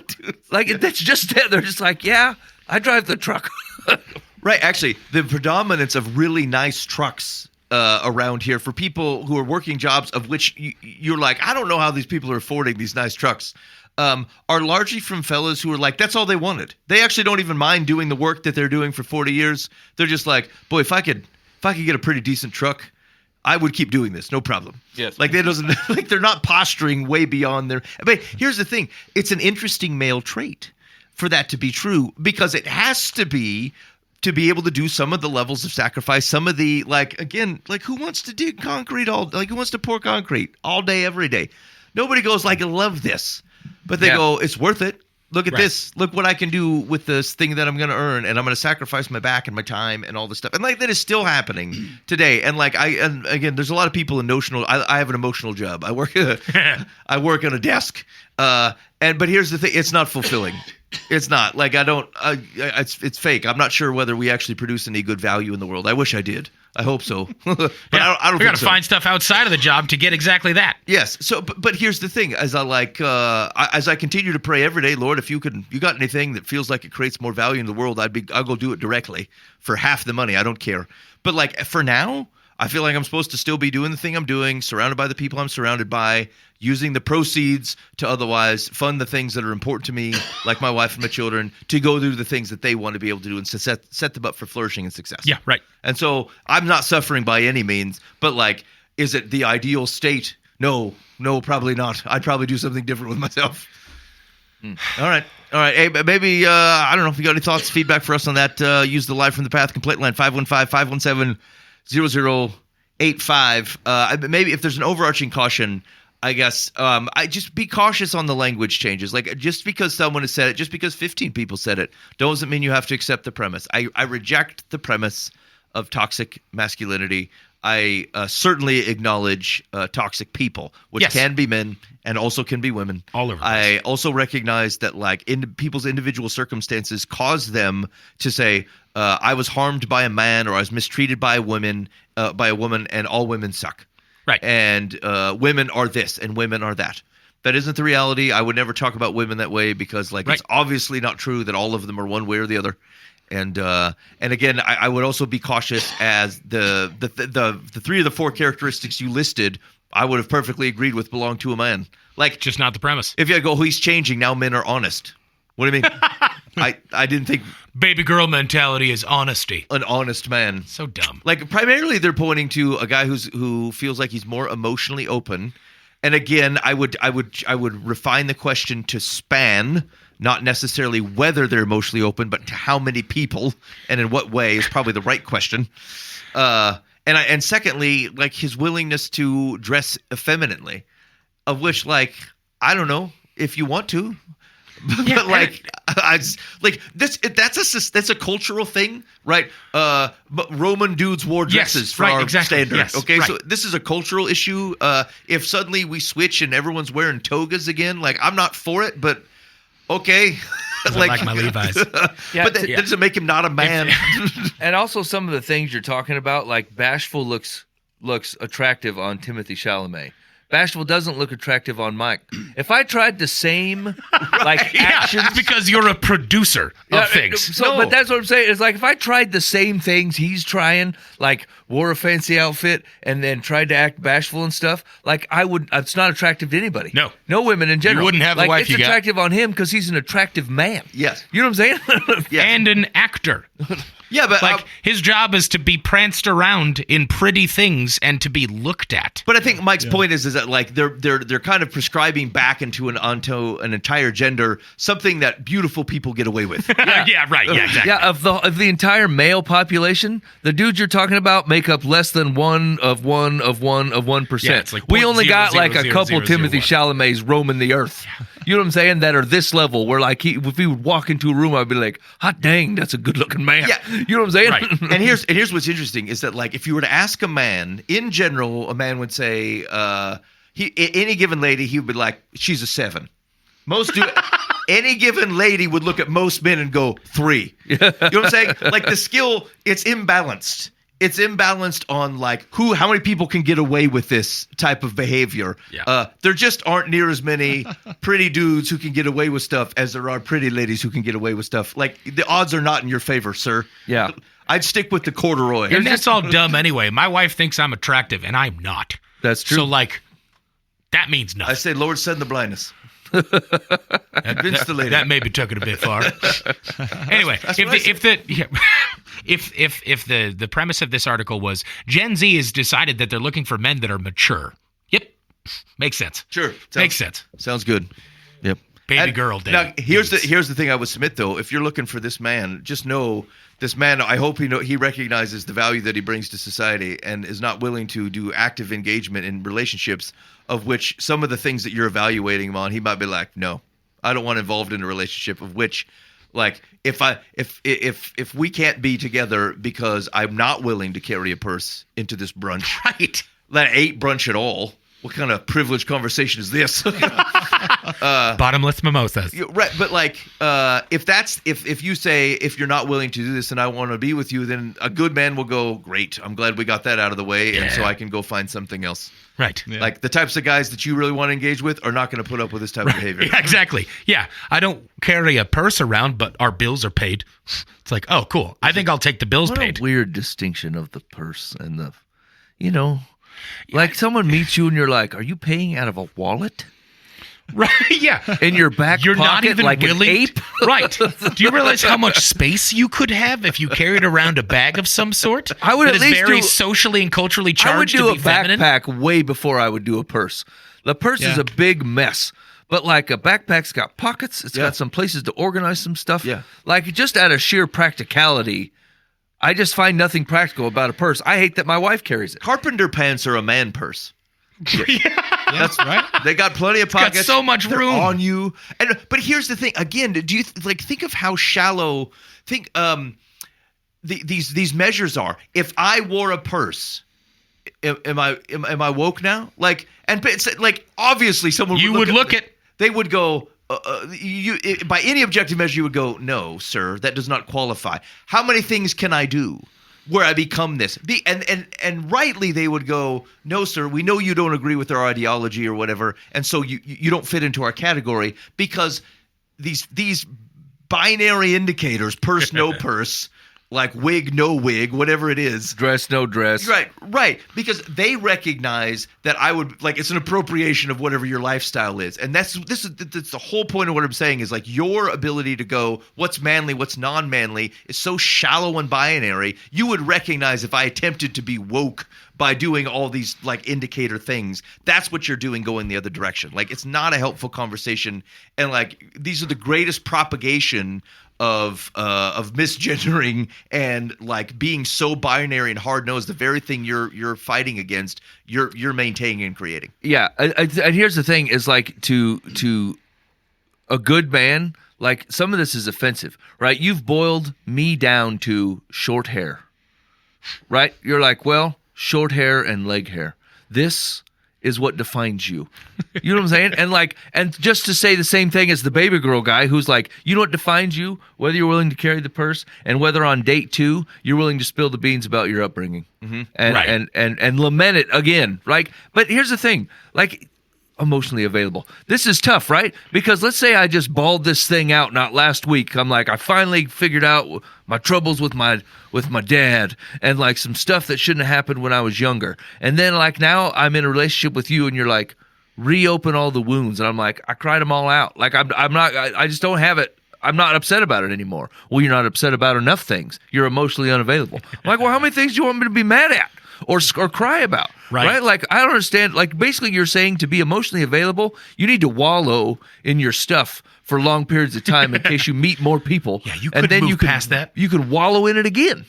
like that's just it. They're just like, yeah, I drive the truck. Right. Actually, the predominance of really nice trucks around here for people who are working jobs of which you're like, I don't know how these people are affording these nice trucks, are largely from fellas who are like, that's all they wanted. They actually don't even mind doing the work that they're doing for 40 years. They're just like, boy, if I could get a pretty decent truck, I would keep doing this, no problem. Yes. Like they're not posturing way beyond their. But here's the thing: it's an interesting male trait for that to be true, because it has to be able to do some of the levels of sacrifice, some of the, like, again, like, who wants to dig concrete who wants to pour concrete all day, every day? Nobody goes like, I love this, but they go, it's worth it. Look at this. Look what I can do with this thing that I'm going to earn, and I'm going to sacrifice my back and my time and all this stuff. And like that is still happening today. And like and again, there's a lot of people in notional. I have an emotional job. I work on a desk. But here's the thing: it's not fulfilling. It's not like it's fake. I'm not sure whether we actually produce any good value in the world. I wish I did. I hope so. But I don't we got think to so. find stuff outside of the job to get exactly that. Yes. So, but here's the thing: as I continue to pray every day, Lord, if you got anything that feels like it creates more value in the world, I'll go do it directly for half the money. I don't care. But like for now, I feel like I'm supposed to still be doing the thing I'm doing, surrounded by the people I'm surrounded by, using the proceeds to otherwise fund the things that are important to me, like my wife and my children, to go do the things that they want to be able to do and to set them up for flourishing and success. Yeah, right. And so I'm not suffering by any means, but like, is it the ideal state? No, probably not. I'd probably do something different with myself. All right. Hey, maybe, I don't know if you got any thoughts, feedback for us on that. Use the Live from the Path complaint line, 515-517-0085. Maybe if there's an overarching caution, I guess, I just be cautious on the language changes. Like, just because someone has said it, just because 15 people said it, doesn't mean you have to accept the premise. I reject the premise of toxic masculinity. I certainly acknowledge toxic people, which can be men and also can be women. All over the place. I also recognize that like people's individual circumstances cause them to say, I was harmed by a man, or I was mistreated by a woman, and all women suck. Right. And women are this and women are that. That isn't the reality. I would never talk about women that way because it's obviously not true that all of them are one way or the other. And again, I would also be cautious as the 3 of the 4 characteristics you listed, I would have perfectly agreed with belong to a man. Like, just not the premise. If you go, he's changing, now men are honest. What do you mean? I didn't think baby girl mentality is honesty. An honest man. So dumb. Like, primarily they're pointing to a guy who feels like he's more emotionally open. And again, I would refine the question to span, not necessarily whether they're emotionally open, but to how many people and in what way is probably the right question. And secondly, like his willingness to dress effeminately, of which, like, I don't know if you want to. But like, that's a cultural thing, right? But Roman dudes wore dresses for our standard. Yes, okay, so this is a cultural issue. If suddenly we switch and everyone's wearing togas again, like I'm not for it, but okay. like my Levi's. But that doesn't make him not a man. And also some of the things you're talking about, like Bashful looks attractive on Timothy Chalamet. Bashful doesn't look attractive on Mike. If I tried the same actions, because you're a producer of things. But that's what I'm saying. It's like if I tried the same things he's trying, like wore a fancy outfit and then tried to act bashful and stuff, like I would. It's not attractive to anybody. No women in general. You wouldn't have the wife you got. It's attractive on him because he's an attractive man. Yes, you know what I'm saying. And an actor. Yeah, but like his job is to be pranced around in pretty things and to be looked at. But I think Mike's point is that like they're kind of prescribing back onto an entire gender, something that beautiful people get away with. Yeah, right. Yeah, exactly. Yeah, of the entire male population, the dudes you're talking about make up less than 1%. Yeah, it's like we only got like a couple 0.0001. Timothy Chalamets roaming the earth. You know what I'm saying? That are this level where like if he would walk into a room, I'd be like, hot dang, that's a good looking man. Yeah. You know what I'm saying? Right. And here's what's interesting is that like if you were to ask a man, in general, a man would say, any given lady, he would be like, she's a 7. Any given lady would look at most men and go 3. You know what I'm saying? Like the skill, it's imbalanced. It's imbalanced on like how many people can get away with this type of behavior. Yeah. There just aren't near as many pretty dudes who can get away with stuff as there are pretty ladies who can get away with stuff. Like the odds are not in your favor, sir. Yeah. I'd stick with the corduroy. And that's all dumb anyway. My wife thinks I'm attractive, and I'm not. That's true. So, like, that means nothing. I say, Lord, send the blindness. Convince the lady. That may be taken a bit far. Anyway, if the premise of this article was Gen Z has decided that they're looking for men that are mature. Yep, makes sense. Sure, makes sense. Sounds good. Yep. Baby girl day. Now, here's the thing I would submit though. If you're looking for this man, just know this man. I hope he recognizes the value that he brings to society and is not willing to do active engagement in relationships. Of which some of the things that you're evaluating him on, he might be like, no, I don't want involved in a relationship. Of which, like, if we can't be together because I'm not willing to carry a purse into this brunch, Right. That ain't brunch at all. What kind of privileged conversation is this? Bottomless mimosas. Right, but like, if you say if you're not willing to do this and I want to be with you, then a good man will go, great. I'm glad we got that out of the way, and so I can go find something else. Right. Yeah. Like the types of guys that you really want to engage with are not going to put up with this type of behavior. Yeah, exactly. Yeah, I don't carry a purse around, but our bills are paid. It's like, oh, cool. I think I'll take the bills What paid. a weird distinction of the purse and the, like someone meets you and you're like, are you paying out of a wallet? Right? Yeah. In your back You're pocket not even like willing. an ape? Right. Do you realize how much space you could have if you carried around a bag of some sort? I would that at is least very do- socially and culturally I would charged do to a be feminine. backpack way before I would do a purse. The purse is Yeah. a big mess. But like a backpack's got pockets, it's got some places to organize some stuff. Yeah. Like just out of sheer practicality, I just find nothing practical about a purse. I hate that my wife carries it. Carpenter pants are a man purse. That's right. They got plenty of pockets. got so much They're room. on you. But here's the thing. Again, do you think of how shallow these measures are? If I wore a purse, am I woke now? Like, and it's like obviously someone You would look at. They would go. By any objective measure, you would go, no, sir, that does not qualify. How many things can I do where I become this? And rightly, they would go, no, sir, we know you don't agree with our ideology or whatever, and so you don't fit into our category because these binary indicators, purse, no purse, like wig, no wig, whatever it is. Dress, no dress. Right. Because they recognize that I would like it's an appropriation of whatever your lifestyle is. And that's the whole point of what I'm saying is like your ability to go what's manly, what's non-manly is so shallow and binary. You would recognize if I attempted to be woke by doing all these like indicator things, that's what you're doing going the other direction. Like it's not a helpful conversation. And like these are the greatest propagation of misgendering and like being so binary and hard nosed, the very thing you're fighting against, you're maintaining and creating. Yeah, and here's the thing: is like to a good man, like some of this is offensive, right? You've boiled me down to short hair, right? You're like, well, short hair and leg hair. This is what defines you. You know what I'm saying? And just to say the same thing as the baby girl guy who's like, you know what defines you? Whether you're willing to carry the purse and whether on date 2 you're willing to spill the beans about your upbringing. Mm-hmm. And lament it again. Like, but here's the thing, like emotionally available. This is tough, right? Because let's say I just bawled this thing out not last week. I'm like, I finally figured out my troubles with my dad and like some stuff that shouldn't have happened when I was younger. And then like now I'm in a relationship with you and you're like, reopen all the wounds. And I'm like, I cried them all out. Like I just don't have it. I'm not upset about it anymore. Well, you're not upset about enough things. You're emotionally unavailable. I'm like, well, how many things do you want me to be mad at? Or cry about, right? Like, I don't understand. Like, basically, you're saying to be emotionally available, you need to wallow in your stuff for long periods of time in case you meet more people. Yeah, you couldn't move past that. You could wallow in it again.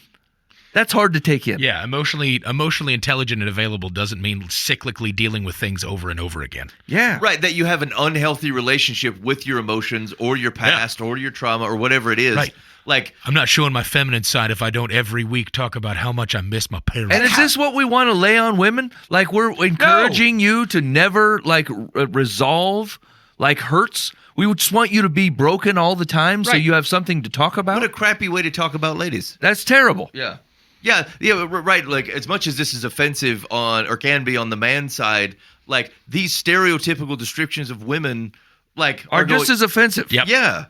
That's hard to take in. Yeah, emotionally intelligent and available doesn't mean cyclically dealing with things over and over again. Yeah. Right, that you have an unhealthy relationship with your emotions or your past or your trauma or whatever it is. Right. Like, I'm not showing my feminine side if I don't every week talk about how much I miss my parents. And is this what we want to lay on women? Like we're encouraging you to never like resolve like hurts? We would just want you to be broken all the time so you have something to talk about? what a crappy way to talk about ladies. That's terrible. Yeah. Yeah, right. Like, as much as this is offensive on, or can be on the man side, like, these stereotypical descriptions of women, like, Are just as offensive. Yep. Yeah.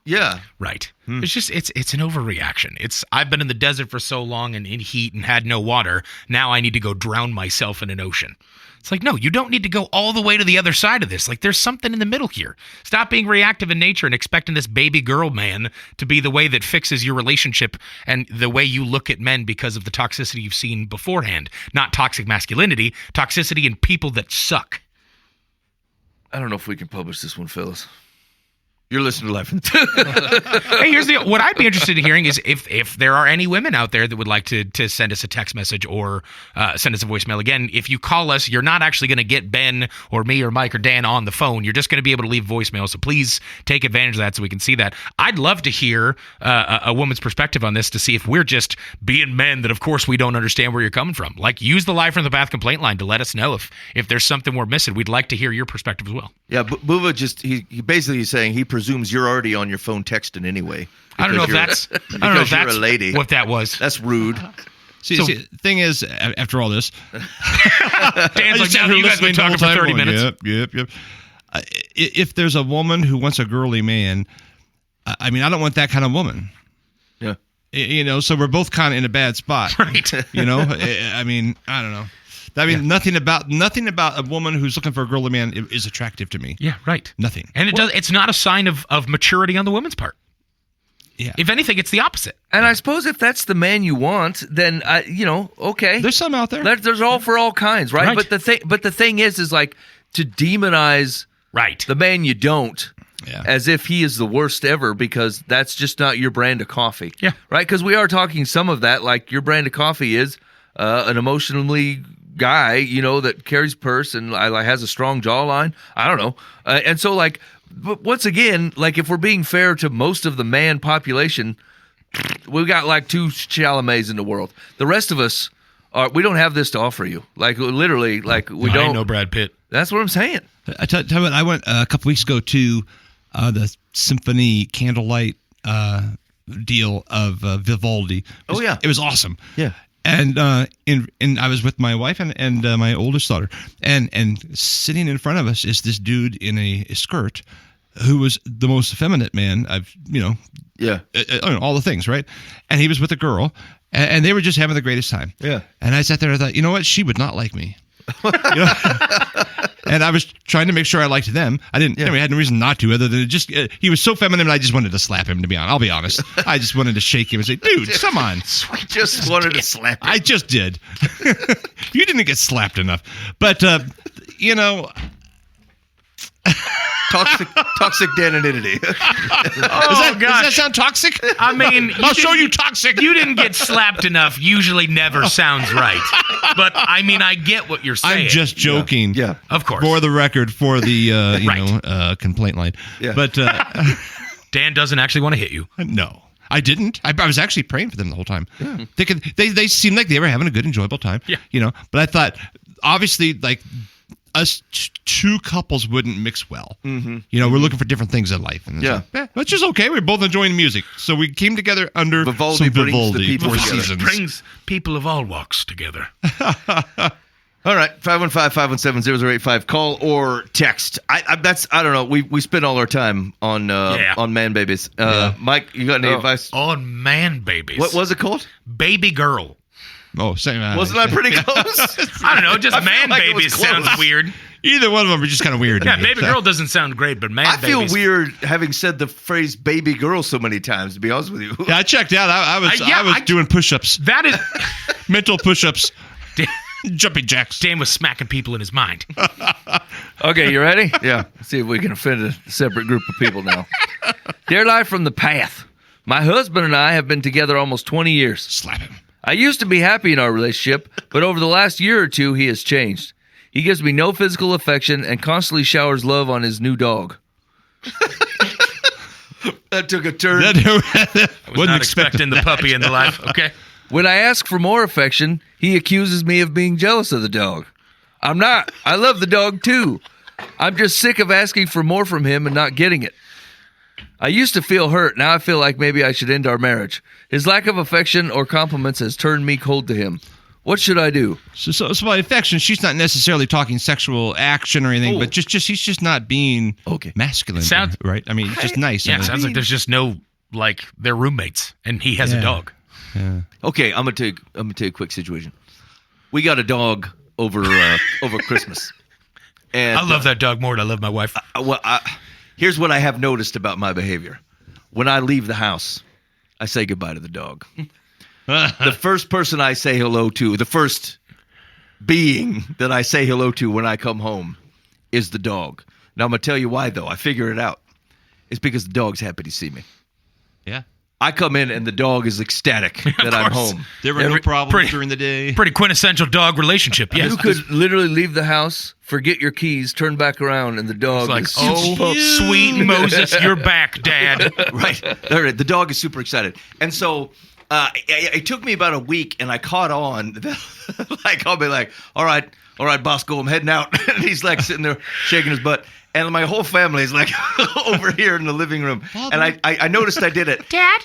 Yeah. Right. It's just it's an overreaction. I've been in the desert for so long and in heat and had no water. Now I need to go drown myself in an ocean. It's like, no, you don't need to go all the way to the other side of this. Like, there's something in the middle here. Stop being reactive in nature and expecting this baby girl man to be the way that fixes your relationship and the way you look at men because of the toxicity you've seen beforehand. Not toxic masculinity, toxicity in people that suck. I don't know if we can publish this one, Phyllis. You're listening to Life from the Hey, here's what I'd be interested in hearing is if there are any women out there that would like to send us a text message or send us a voicemail. Again, if you call us, you're not actually going to get Ben or me or Mike or Dan on the phone. You're just going to be able to leave voicemail. So please take advantage of that so we can see that. I'd love to hear a woman's perspective on this to see if we're just being men that, of course, we don't understand where you're coming from. Like, use the Live from the Path complaint line to let us know if there's something we're missing. We'd like to hear your perspective as well. Yeah, Buva just, he basically is saying he presumes you're already on your phone texting anyway. I don't know if that's you're a lady. what that was. That's rude. See, the thing is, after all this, Dan's like, now you guys have been talking for 30 minutes. Yep. If there's a woman who wants a girly man, I mean, I don't want that kind of woman. Yeah. You know, so we're both kind of in a bad spot. Right. You know, I mean, I don't know. I mean, nothing about a woman who's looking for a girly man is attractive to me. Yeah, right. Nothing. And it's not a sign of maturity on the woman's part. Yeah. If anything, it's the opposite. And I suppose if that's the man you want, then okay. There's some out there. There's all for all kinds, right? Right. But the thing is like to demonize the man you don't. Yeah. As if he is the worst ever, because that's just not your brand of coffee. Yeah. Right? Because we are talking some of that, like your brand of coffee is an emotionally guy, that carries purse and has a strong jawline. I don't know. And so, like, but once again, like, if we're being fair to most of the man population, we've got like 2 Chalamets in the world. The rest of us, we don't have this to offer you. Like, literally, like, we don't. Ain't no Brad Pitt. That's what I'm saying. I tell you what, I went a couple weeks ago to the symphony candlelight deal of Vivaldi. It was awesome. Yeah. And I was with my wife and my oldest daughter, and sitting in front of us is this dude in a skirt, who was the most effeminate man I've all the things, right? And he was with a girl, and they were just having the greatest time. Yeah. And I sat there and I thought, you know what? She would not like me. And I was trying to make sure I liked them. I didn't. I had no reason not to, other than he was so feminine. I just wanted to slap him. To be honest, I'll be honest. I just wanted to shake him and say, "Dude, come on." Just wanted to slap him. I just did. You didn't get slapped enough, but Toxic femininity. Does that sound toxic? I mean, I'll show you toxic. You didn't get slapped enough. Usually, never sounds right. But I mean, I get what you're saying. I'm just joking. Yeah. Of course. For the record, for the complaint line. Yeah. But Dan doesn't actually want to hit you. No. I didn't. I was actually praying for them the whole time. Yeah. They seemed like they were having a good, enjoyable time. Yeah. But I thought, obviously, like, us 2 couples wouldn't mix well. Mm-hmm. We're looking for different things in life. And that's just okay. We're both enjoying music. So we came together under Vivaldi some brings Vivaldi the people for together. seasons. Brings people of all walks together. All right, 515-517-0085. Call or text. I don't know. We spend all our time on man babies. Mike, you got any advice On man babies. What was it called? Baby girl. Oh, same. Wasn't I pretty close? I don't know. Just I feel man like it babies was close. sounds weird. Either one of them are just kind of weird. Yeah, baby girl doesn't sound great, but man I feel babies. weird having said the phrase "baby girl" so many times. To be honest with you, Yeah, I checked out. I was doing push-ups, That is. mental push-ups, jumping jacks. Dan was smacking people in his mind. Okay, you ready? Yeah. Let's see if we can offend a separate group of people now. Dear Live from the Path, my husband and I have been together almost 20 years. Slap him. I used to be happy in our relationship, but over the last year or two, he has changed. He gives me no physical affection and constantly showers love on his new dog. That took a turn. I was not expecting the puppy in the life. Okay. When I ask for more affection, he accuses me of being jealous of the dog. I'm not. I love the dog too. I'm just sick of asking for more from him and not getting it. I used to feel hurt. Now I feel like maybe I should end our marriage. His lack of affection or compliments has turned me cold to him. What should I do? So by affection, she's not necessarily talking sexual action or anything, but just he's just not being masculine. Sounds right. I mean, just nice. Yeah, sounds like there's just no they're roommates, and he has a dog. Yeah. Okay, I'm gonna tell you a quick situation. We got a dog over Christmas, and I love that dog more than I love my wife. Here's what I have noticed about my behavior. When I leave the house, I say goodbye to the dog. The first person I say hello to, the first being that I say hello to when I come home is the dog. Now, I'm going to tell you why, though. I figure it out. It's because the dog's happy to see me. Yeah. I come in and the dog is ecstatic that I'm home. There were no problems during the day. Pretty quintessential dog relationship. Yes. You could literally leave the house, forget your keys, turn back around, and the dog like, is super pumped. Sweet Moses, you're back, Dad. Right. The dog is super excited. And so it took me about a week, and I caught on. I'll be like, all right, Bosco, I'm heading out. And he's like sitting there shaking his butt. And my whole family is like over here in the living room. And I noticed I did it. Dad?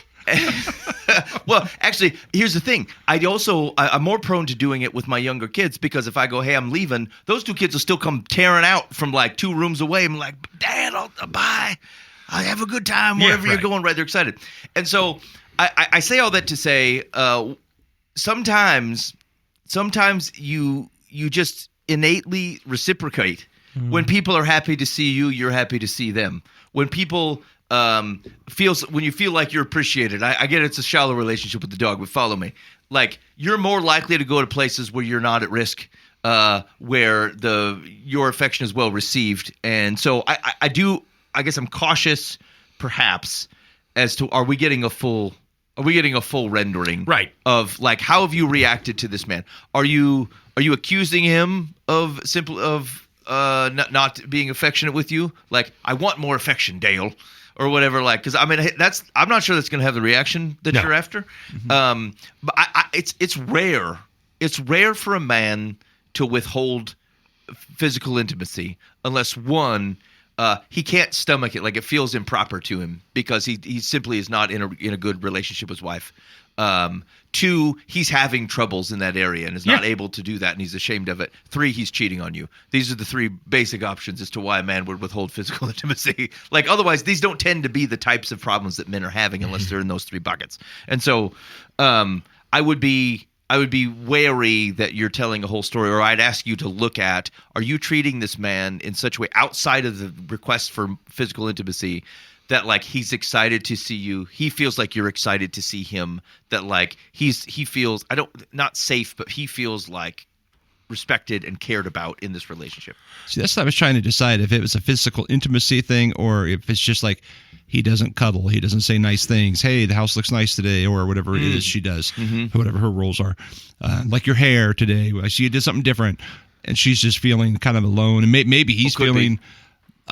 Well, actually, here's the thing. I'm more prone to doing it with my younger kids because if I go, hey, I'm leaving, those two kids will still come tearing out from like 2 rooms away. I'm like, Dad, bye. I have a good time wherever you're going. Right, they're excited. And so I say all that to say sometimes you just innately reciprocate. When people are happy to see you, you're happy to see them. When people when you feel like you're appreciated, I get it's a shallow relationship with the dog, but follow me. Like you're more likely to go to places where you're not at risk, where your affection is well received. And so I guess I'm cautious, perhaps, as to are we getting a full rendering of like how have you reacted to this man? Are you accusing him of not being affectionate with you? Like, I want more affection, Dale, or whatever. Like, because I mean, I'm not sure that's going to have the reaction that you're after. Mm-hmm. But it's rare. It's rare for a man to withhold physical intimacy unless one, he can't stomach it. Like it feels improper to him because he simply is not in a good relationship with his wife. 2, he's having troubles in that area and is not able to do that, and he's ashamed of it. 3, he's cheating on you. These are the 3 basic options as to why a man would withhold physical intimacy. Like otherwise, these don't tend to be the types of problems that men are having unless they're in those 3 buckets. And so, I would be wary that you're telling a whole story, or I'd ask you to look at, are you treating this man in such a way outside of the request for physical intimacy that like he's excited to see you, he feels like you're excited to see him, that like he feels not safe, but he feels like respected and cared about in this relationship. See, that's what I was trying to decide, if it was a physical intimacy thing or if it's just like he doesn't cuddle, he doesn't say nice things, hey, the house looks nice today, or whatever it is she does, whatever her roles are. Like your hair today, I see you did something different, and she's just feeling kind of alone, and maybe he's feeling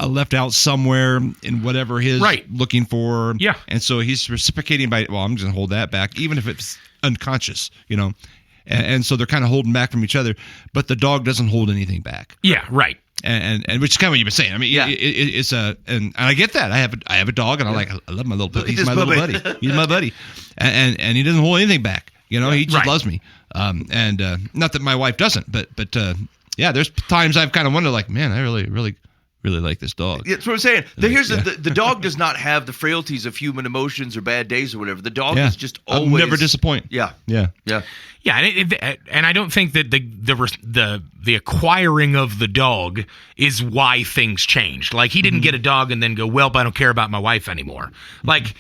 left out somewhere in whatever his looking for. Yeah. And so he's reciprocating by, well, I'm just going to hold that back, even if it's unconscious, you know. And so they're kind of holding back from each other, but the dog doesn't hold anything back. Yeah, right. And which is kind of what you've been saying. I mean, it's and I get that. I have a dog, and I love my little puppy. He's my little buddy. He's my buddy, and he doesn't hold anything back. You know, he just loves me. And not that my wife doesn't, but there's times I've kind of wondered, like, man, I really like this dog. That's what I'm saying. The dog does not have the frailties of human emotions or bad days or whatever. The dog is just always never disappoint. Yeah. And I don't think that the acquiring of the dog is why things changed. Like he didn't get a dog and then go, well, but I don't care about my wife anymore. Like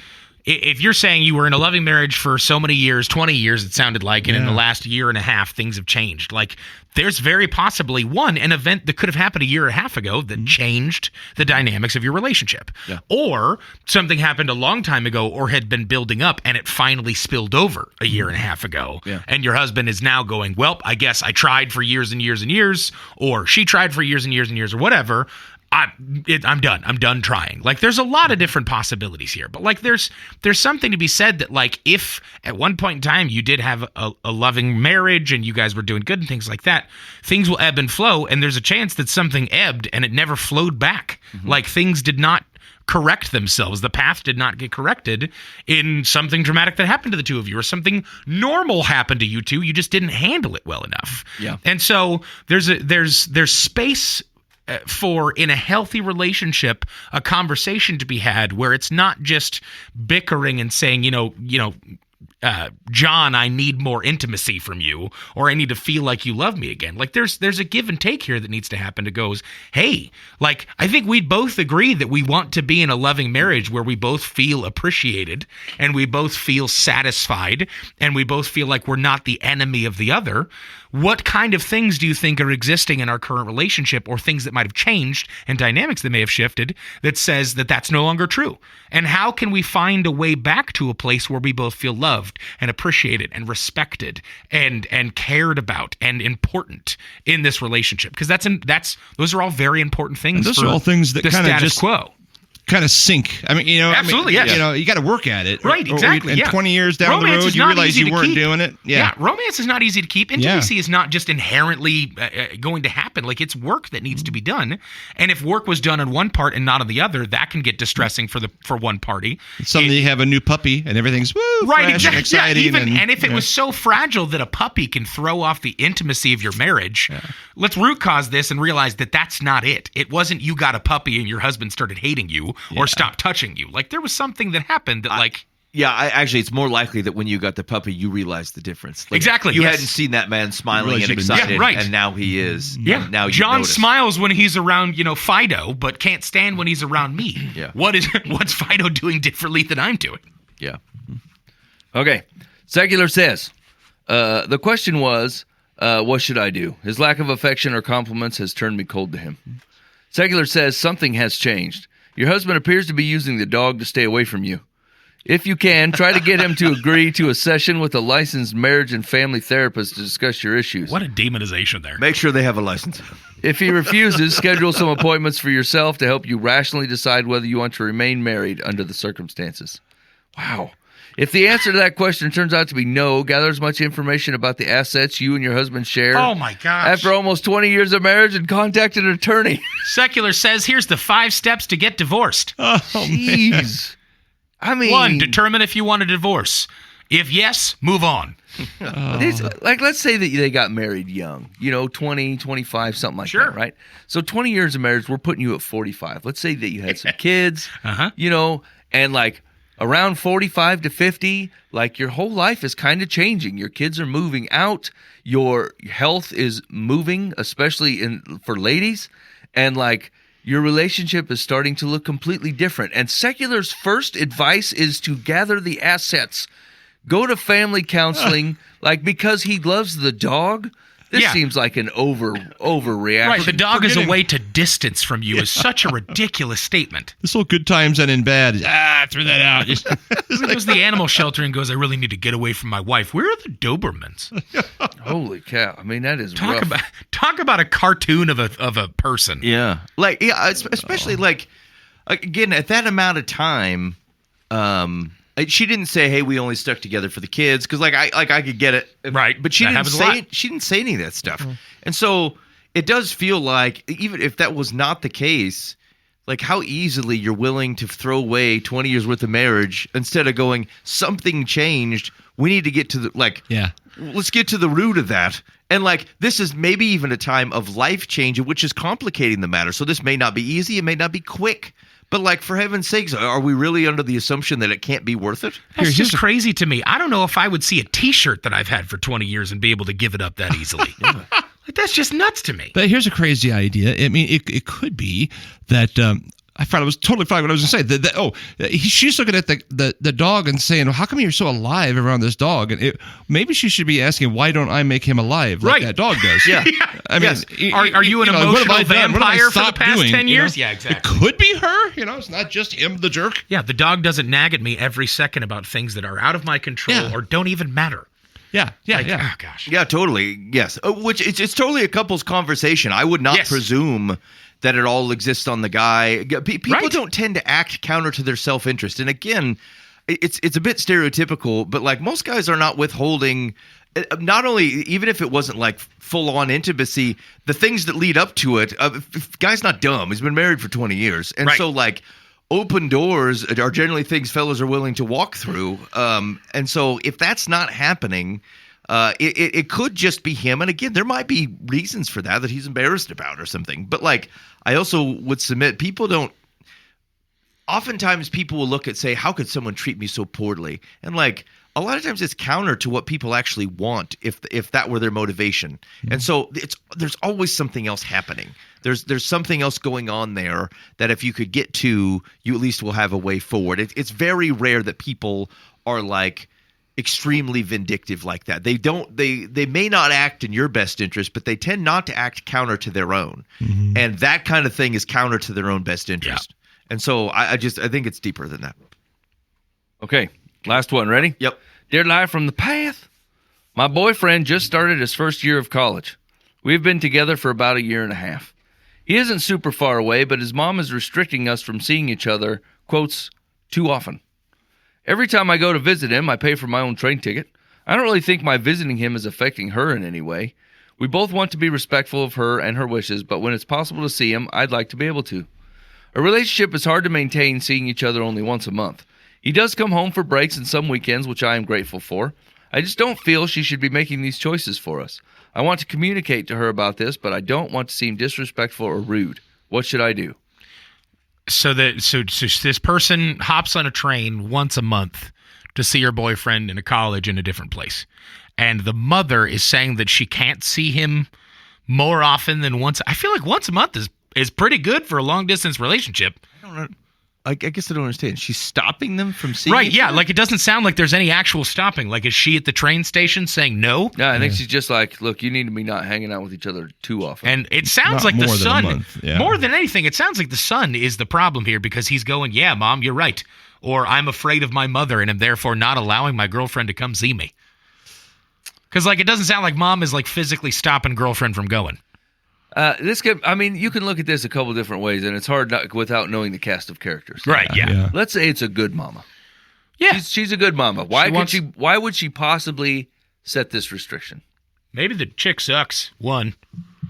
if you're saying you were in a loving marriage for so many years, 20 years, it sounded like, and in the last year and a half, things have changed. Like, there's very possibly an event that could have happened a year and a half ago that changed the dynamics of your relationship. Yeah. Or something happened a long time ago or had been building up and it finally spilled over a year and a half ago. Yeah. And your husband is now going, well, I guess I tried for years and years and years, or she tried for years and years and years, or whatever. I'm done. I'm done trying. Like, there's a lot of different possibilities here, but like, there's something to be said that, like, if at one point in time you did have a loving marriage and you guys were doing good and things like that, things will ebb and flow, and there's a chance that something ebbed and it never flowed back. Like, things did not correct themselves. The path did not get corrected in something dramatic that happened to the two of you, or something normal happened to you two. You just didn't handle it well enough. Yeah. And so there's space for, in a healthy relationship, a conversation to be had where it's not just bickering and saying, John, I need more intimacy from you, or I need to feel like you love me again. Like, there's a give and take here that needs to happen to goes, hey, like, I think we both agree that we want to be in a loving marriage where we both feel appreciated and we both feel satisfied and we both feel like we're not the enemy of the other. What kind of things do you think are existing in our current relationship, or things that might have changed and dynamics that may have shifted, that says that that's no longer true? And how can we find a way back to a place where we both feel loved and appreciated and respected and cared about and important in this relationship? Because those are all very important things. And those are all things that kind of just quo. Kind of sink. I mean, absolutely, yes. You got to work at it. Right, exactly. And 20 years down romance the road, you realize you weren't doing it. Yeah, romance is not easy to keep. Intimacy is not just inherently going to happen. Like, it's work that needs to be done. And if work was done on one part and not on the other, that can get distressing for one party. Suddenly you have a new puppy and everything's right, exactly. And exciting. Yeah, and if it was so fragile that a puppy can throw off the intimacy of your marriage, let's root cause this and realize that that's not it. It wasn't you got a puppy and your husband started hating you or stopped touching you. Like, there was something that happened that actually, it's more likely that when you got the puppy, you realized the difference. Like, exactly. You hadn't seen that man smiling and excited, and now he is. Yeah. Now John smiles when he's around, Fido, but can't stand when he's around me. Yeah. What's Fido doing differently than I'm doing? Yeah. Okay. Secular says, the question was, what should I do? His lack of affection or compliments has turned me cold to him. Secular says, something has changed. Your husband appears to be using the dog to stay away from you. If you can, try to get him to agree to a session with a licensed marriage and family therapist to discuss your issues. What a demonization there. Make sure they have a license. If he refuses, schedule some appointments for yourself to help you rationally decide whether you want to remain married under the circumstances. Wow. If the answer to that question turns out to be no, gather as much information about the assets you and your husband share. Oh, my gosh. After almost 20 years of marriage, and contact an attorney. Secular says, here's the 5 steps to get divorced. Oh, jeez. I mean... 1, determine if you want a divorce. If yes, move on. Let's say that they got married young, 20, 25, something like that, right? So 20 years of marriage, we're putting you at 45. Let's say that you had some kids, and like around 45 to 50, like your whole life is kind of changing. Your kids are moving out. Your health is moving, especially for ladies. And like your relationship is starting to look completely different. And Secular's first advice is to gather the assets. Go to family counseling, because he loves the dog. This seems like an overreaction. Right, the dog is a way to distance from you is such a ridiculous statement. This whole good times and in bad. Threw that out. He goes to the animal shelter and goes, I really need to get away from my wife. Where are the Dobermans? Holy cow. I mean, that is rough. Talk about a cartoon of a person. Yeah. Especially again, at that amount of time, she didn't say, "Hey, we only stuck together for the kids," because I could get it, right? But she didn't say any of that stuff, and so it does feel like even if that was not the case, like how easily you're willing to throw away 20 years worth of marriage instead of going, something changed. We need to get to let's get to the root of that. And this is maybe even a time of life change, which is complicating the matter. So this may not be easy, it may not be quick. But for heaven's sakes, are we really under the assumption that it can't be worth it? That's just crazy to me. I don't know if I would see a T-shirt that I've had for 20 years and be able to give it up that easily. That's just nuts to me. But here's a crazy idea. I mean, it could be that I thought it was totally fine what I was going to say. She's looking at the dog and saying, well, how come you're so alive around this dog? And maybe she should be asking, why don't I make him alive like that dog does? Yeah. I mean, Are you an emotional vampire for the past 10 years? You know? Yeah, exactly. It could be her. It's not just him, the jerk. Yeah, the dog doesn't nag at me every second about things that are out of my control or don't even matter. Yeah. Oh, gosh. Yeah, totally. Yes. Which it's totally a couple's conversation. I would not presume that it all exists on the guy. People don't tend to act counter to their self-interest. And again, it's a bit stereotypical, but like most guys are not withholding, not only, even if it wasn't like full-on intimacy, the things that lead up to it. Guy's not dumb. He's been married for 20 years. And so like open doors are generally things fellas are willing to walk through. And so if that's not happening, it could just be him. And again, there might be reasons for that he's embarrassed about or something. But like, I also would submit oftentimes people will look at, say, how could someone treat me so poorly? And like, a lot of times it's counter to what people actually want if that were their motivation. Mm-hmm. And so there's always something else happening. There's something else going on there that if you could get to, you at least will have a way forward. It's very rare that people are like extremely vindictive like that. They may not act in your best interest, but they tend not to act counter to their own. Mm-hmm. And that kind of thing is counter to their own best interest. Yeah. And so I think it's deeper than that. Okay. Last one. Ready? Yep. Dear Live from the Path. My boyfriend just started his first year of college. We've been together for about a year and a half. He isn't super far away, but his mom is restricting us from seeing each other, quotes, too often. Every time I go to visit him, I pay for my own train ticket. I don't really think my visiting him is affecting her in any way. We both want to be respectful of her and her wishes, but when it's possible to see him, I'd like to be able to. A relationship is hard to maintain seeing each other only once a month. He does come home for breaks and some weekends, which I am grateful for. I just don't feel she should be making these choices for us. I want to communicate to her about this, but I don't want to seem disrespectful or rude. What should I do? So this person hops on a train once a month to see her boyfriend in a college in a different place. And the mother is saying that she can't see him more often than once. I feel like once a month is pretty good for a long-distance relationship. I don't know. I guess I don't understand. She's stopping them from seeing Right, each yeah. other? Like, it doesn't sound like there's any actual stopping. Like, is she at the train station saying no? Yeah, I think she's just like, look, you need to be not hanging out with each other too often. And it sounds Not like the more than a son, month, yeah. more than anything, it sounds like the son is the problem here because he's going, yeah, Mom, you're right. Or I'm afraid of my mother and am therefore not allowing my girlfriend to come see me. Because, like, it doesn't sound like Mom is, like, physically stopping girlfriend from going. You can look at this a couple different ways, and it's hard without knowing the cast of characters. Right, yeah. Let's say it's a good mama. Yeah. She's a good mama. Why would she possibly set this restriction? Maybe the chick sucks, one.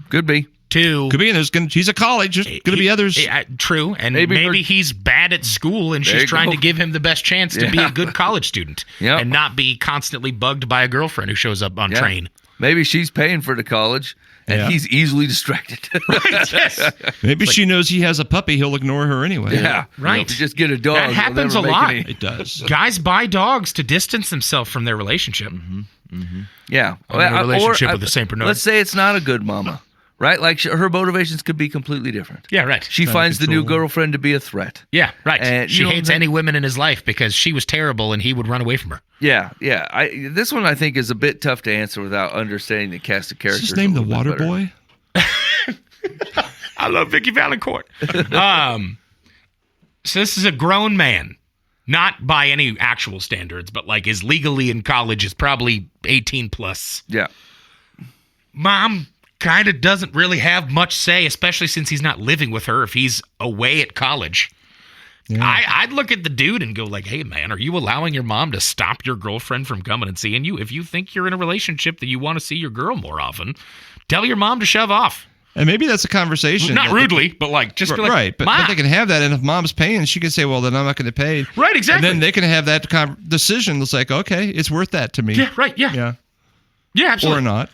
Could be. Two. Could be, and he's a college. There's going to be others. True, and maybe he's bad at school, and she's trying to give him the best chance to be a good college student and not be constantly bugged by a girlfriend who shows up on train. Maybe she's paying for the college, and he's easily distracted. Right, yes. Maybe she knows he has a puppy. He'll ignore her anyway. Yeah, right. If you just get a dog. That happens a lot. It does. Guys buy dogs to distance themselves from their relationship. Mm-hmm. Mm-hmm. Yeah. Or a relationship with the St. Bernard. Let's say it's not a good mama. Right? Like her motivations could be completely different. Yeah, right. She finds the new girlfriend to be a threat. Yeah, right. And she hates any women in his life because she was terrible and he would run away from her. Yeah. This one I think is a bit tough to answer without understanding the cast of characters. Is his name the Water Boy? I love Vicky Valancourt. So this is a grown man, not by any actual standards, but like is legally in college, is probably 18 plus. Yeah. Mom kind of doesn't really have much say, especially since he's not living with her if he's away at college. Yeah. I'd look at the dude and go like, hey, man, are you allowing your mom to stop your girlfriend from coming and seeing you? If you think you're in a relationship that you want to see your girl more often, tell your mom to shove off. And maybe that's a conversation. Not rudely, but like, just be like, right. But they can have that. And if mom's paying, she can say, well, then I'm not going to pay. Right, exactly. And then they can have that decision. It's like, okay, it's worth that to me. Yeah, right, yeah. Yeah, absolutely. Or not.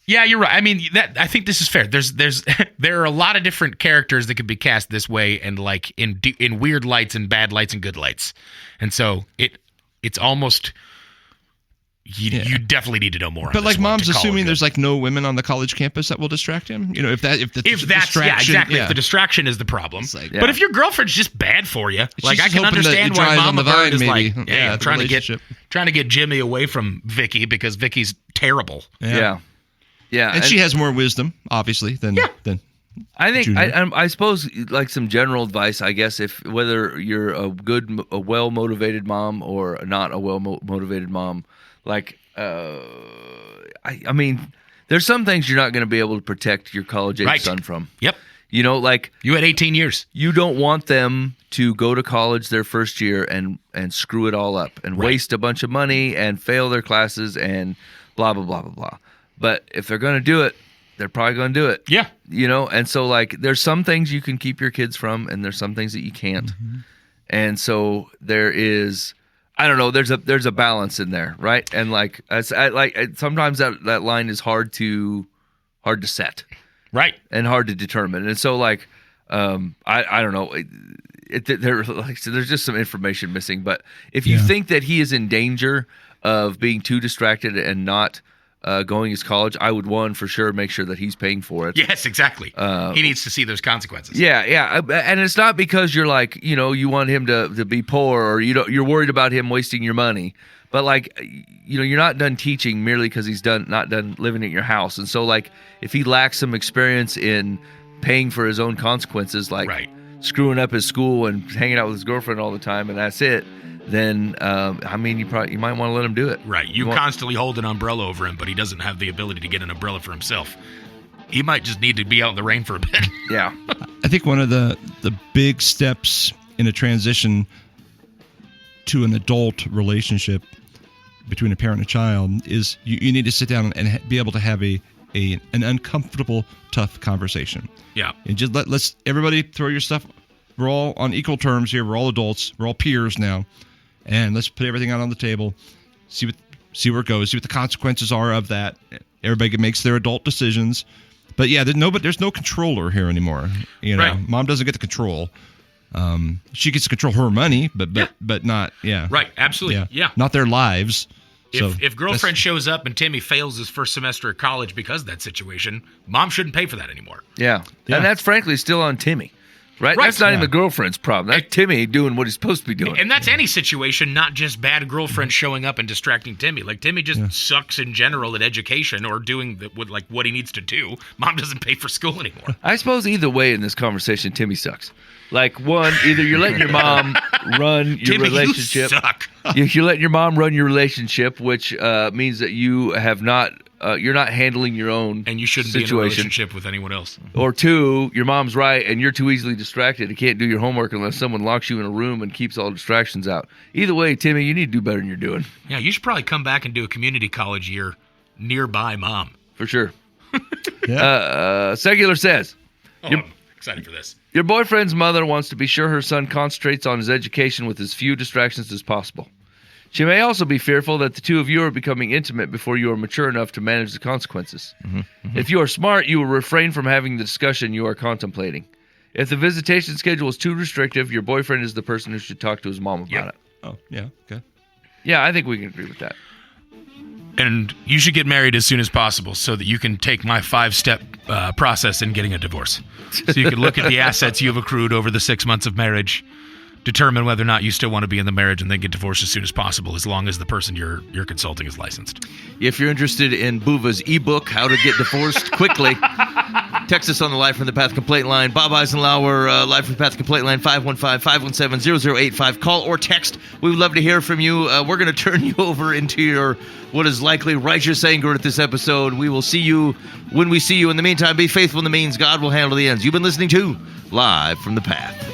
Yeah, you're right. I mean, I think this is fair. There are a lot of different characters that could be cast this way, and like in weird lights and bad lights and good lights, and so it's almost you definitely need to know more. But on like this one mom's to call it assuming good. there's like no women on the college campus that will distract him. If that's distraction, if the distraction is the problem. like- But if your girlfand's just bad for you, like I just can hoping that understand it why dries on Mama the Bird vine, is maybe. like, Yeah, I'm the trying to get Jimmy away from Vicky because Vicky's terrible. Yeah. And she has more wisdom, obviously, than I think Junior. I suppose like some general advice, I guess, if whether you're a well motivated mom or not a well motivated mom, like I mean, there's some things you're not going to be able to protect your college age son from. Yep. Like You had 18 years. you don't want them to go to college their first year and screw it all up and waste a bunch of money and fail their classes and blah blah blah blah blah. But if they're going to do it, they're probably going to do it. Yeah. And so like there's some things you can keep your kids from and there's some things that you can't. Mm-hmm. And so there is, I don't know, there's a balance in there, right? And like sometimes that line is hard to set Right. and hard to determine. And so like I don't know, there's just some information missing, but if you think that he is in danger of being too distracted and not going to college, I would for sure make sure that he's paying for it. Yes, exactly. He needs to see those consequences. Yeah, and it's not because you're like, you want him to be poor or you're worried about him wasting your money, but like, you're not done teaching merely because he's not done living at your house. And so like, if he lacks some experience in paying for his own consequences, like screwing up his school and hanging out with his girlfriend all the time, and that's it, then I mean, you might want to let him do it. Right. You constantly hold an umbrella over him, but he doesn't have the ability to get an umbrella for himself. He might just need to be out in the rain for a bit. Yeah. I think one of the big steps in a transition to an adult relationship between a parent and a child is you need to sit down and be able to have an uncomfortable, tough conversation. Yeah. And just let's everybody throw your stuff. We're all on equal terms here. We're all adults. We're all peers now. And let's put everything out on the table, see where it goes, see what the consequences are of that. Everybody makes their adult decisions. But yeah, there's no controller here anymore. Right. Mom doesn't get the control. She gets to control her money, but not, Right, absolutely. Yeah. Not their lives. If girlfriend shows up and Timmy fails his first semester of college because of that situation, mom shouldn't pay for that anymore. Yeah. And that's frankly still on Timmy. Right? That's not even the girlfriend's problem. That's Timmy doing what he's supposed to be doing. And that's any situation, not just bad girlfriend showing up and distracting Timmy. Like, Timmy just sucks in general at education or doing what he needs to do. Mom doesn't pay for school anymore. I suppose either way in this conversation, Timmy sucks. Like, one, either you're letting your mom run your Timmy, relationship. You suck. You're letting your mom run your relationship, which means that you have not... you're not handling your own and you shouldn't situation. be in a relationship with anyone else. Or two, your mom's right and you're too easily distracted and can't do your homework unless someone locks you in a room and keeps all distractions out. Either way, Timmy, you need to do better than you're doing. Yeah, you should probably come back and do a community college year nearby mom. For sure. Secular says, I'm excited for this. Your boyfriend's mother wants to be sure her son concentrates on his education with as few distractions as possible. She may also be fearful that the two of you are becoming intimate before you are mature enough to manage the consequences. If you are smart, you will refrain from having the discussion you are contemplating. If the visitation schedule is too restrictive, your boyfriend is the person who should talk to his mom about it. Oh, yeah, okay. Yeah, I think we can agree with that. And you should get married as soon as possible so that you can take my 5-step process in getting a divorce. So you can look at the assets you've accrued over the 6 months of marriage, determine whether or not you still want to be in the marriage, and then get divorced as soon as possible, as long as the person you're consulting is licensed. If you're interested in Buva's ebook, How to Get Divorced Quickly, text us on the Live from the Path complaint line. Bob Eisenlauer, Live from the Path complaint line, 515-517-0085. Call or text. We would love to hear from you. We're going to turn you over into your what is likely righteous anger at this episode. We will see you when we see you. In the meantime, be faithful in the means. God will handle the ends. You've been listening to Live from the Path.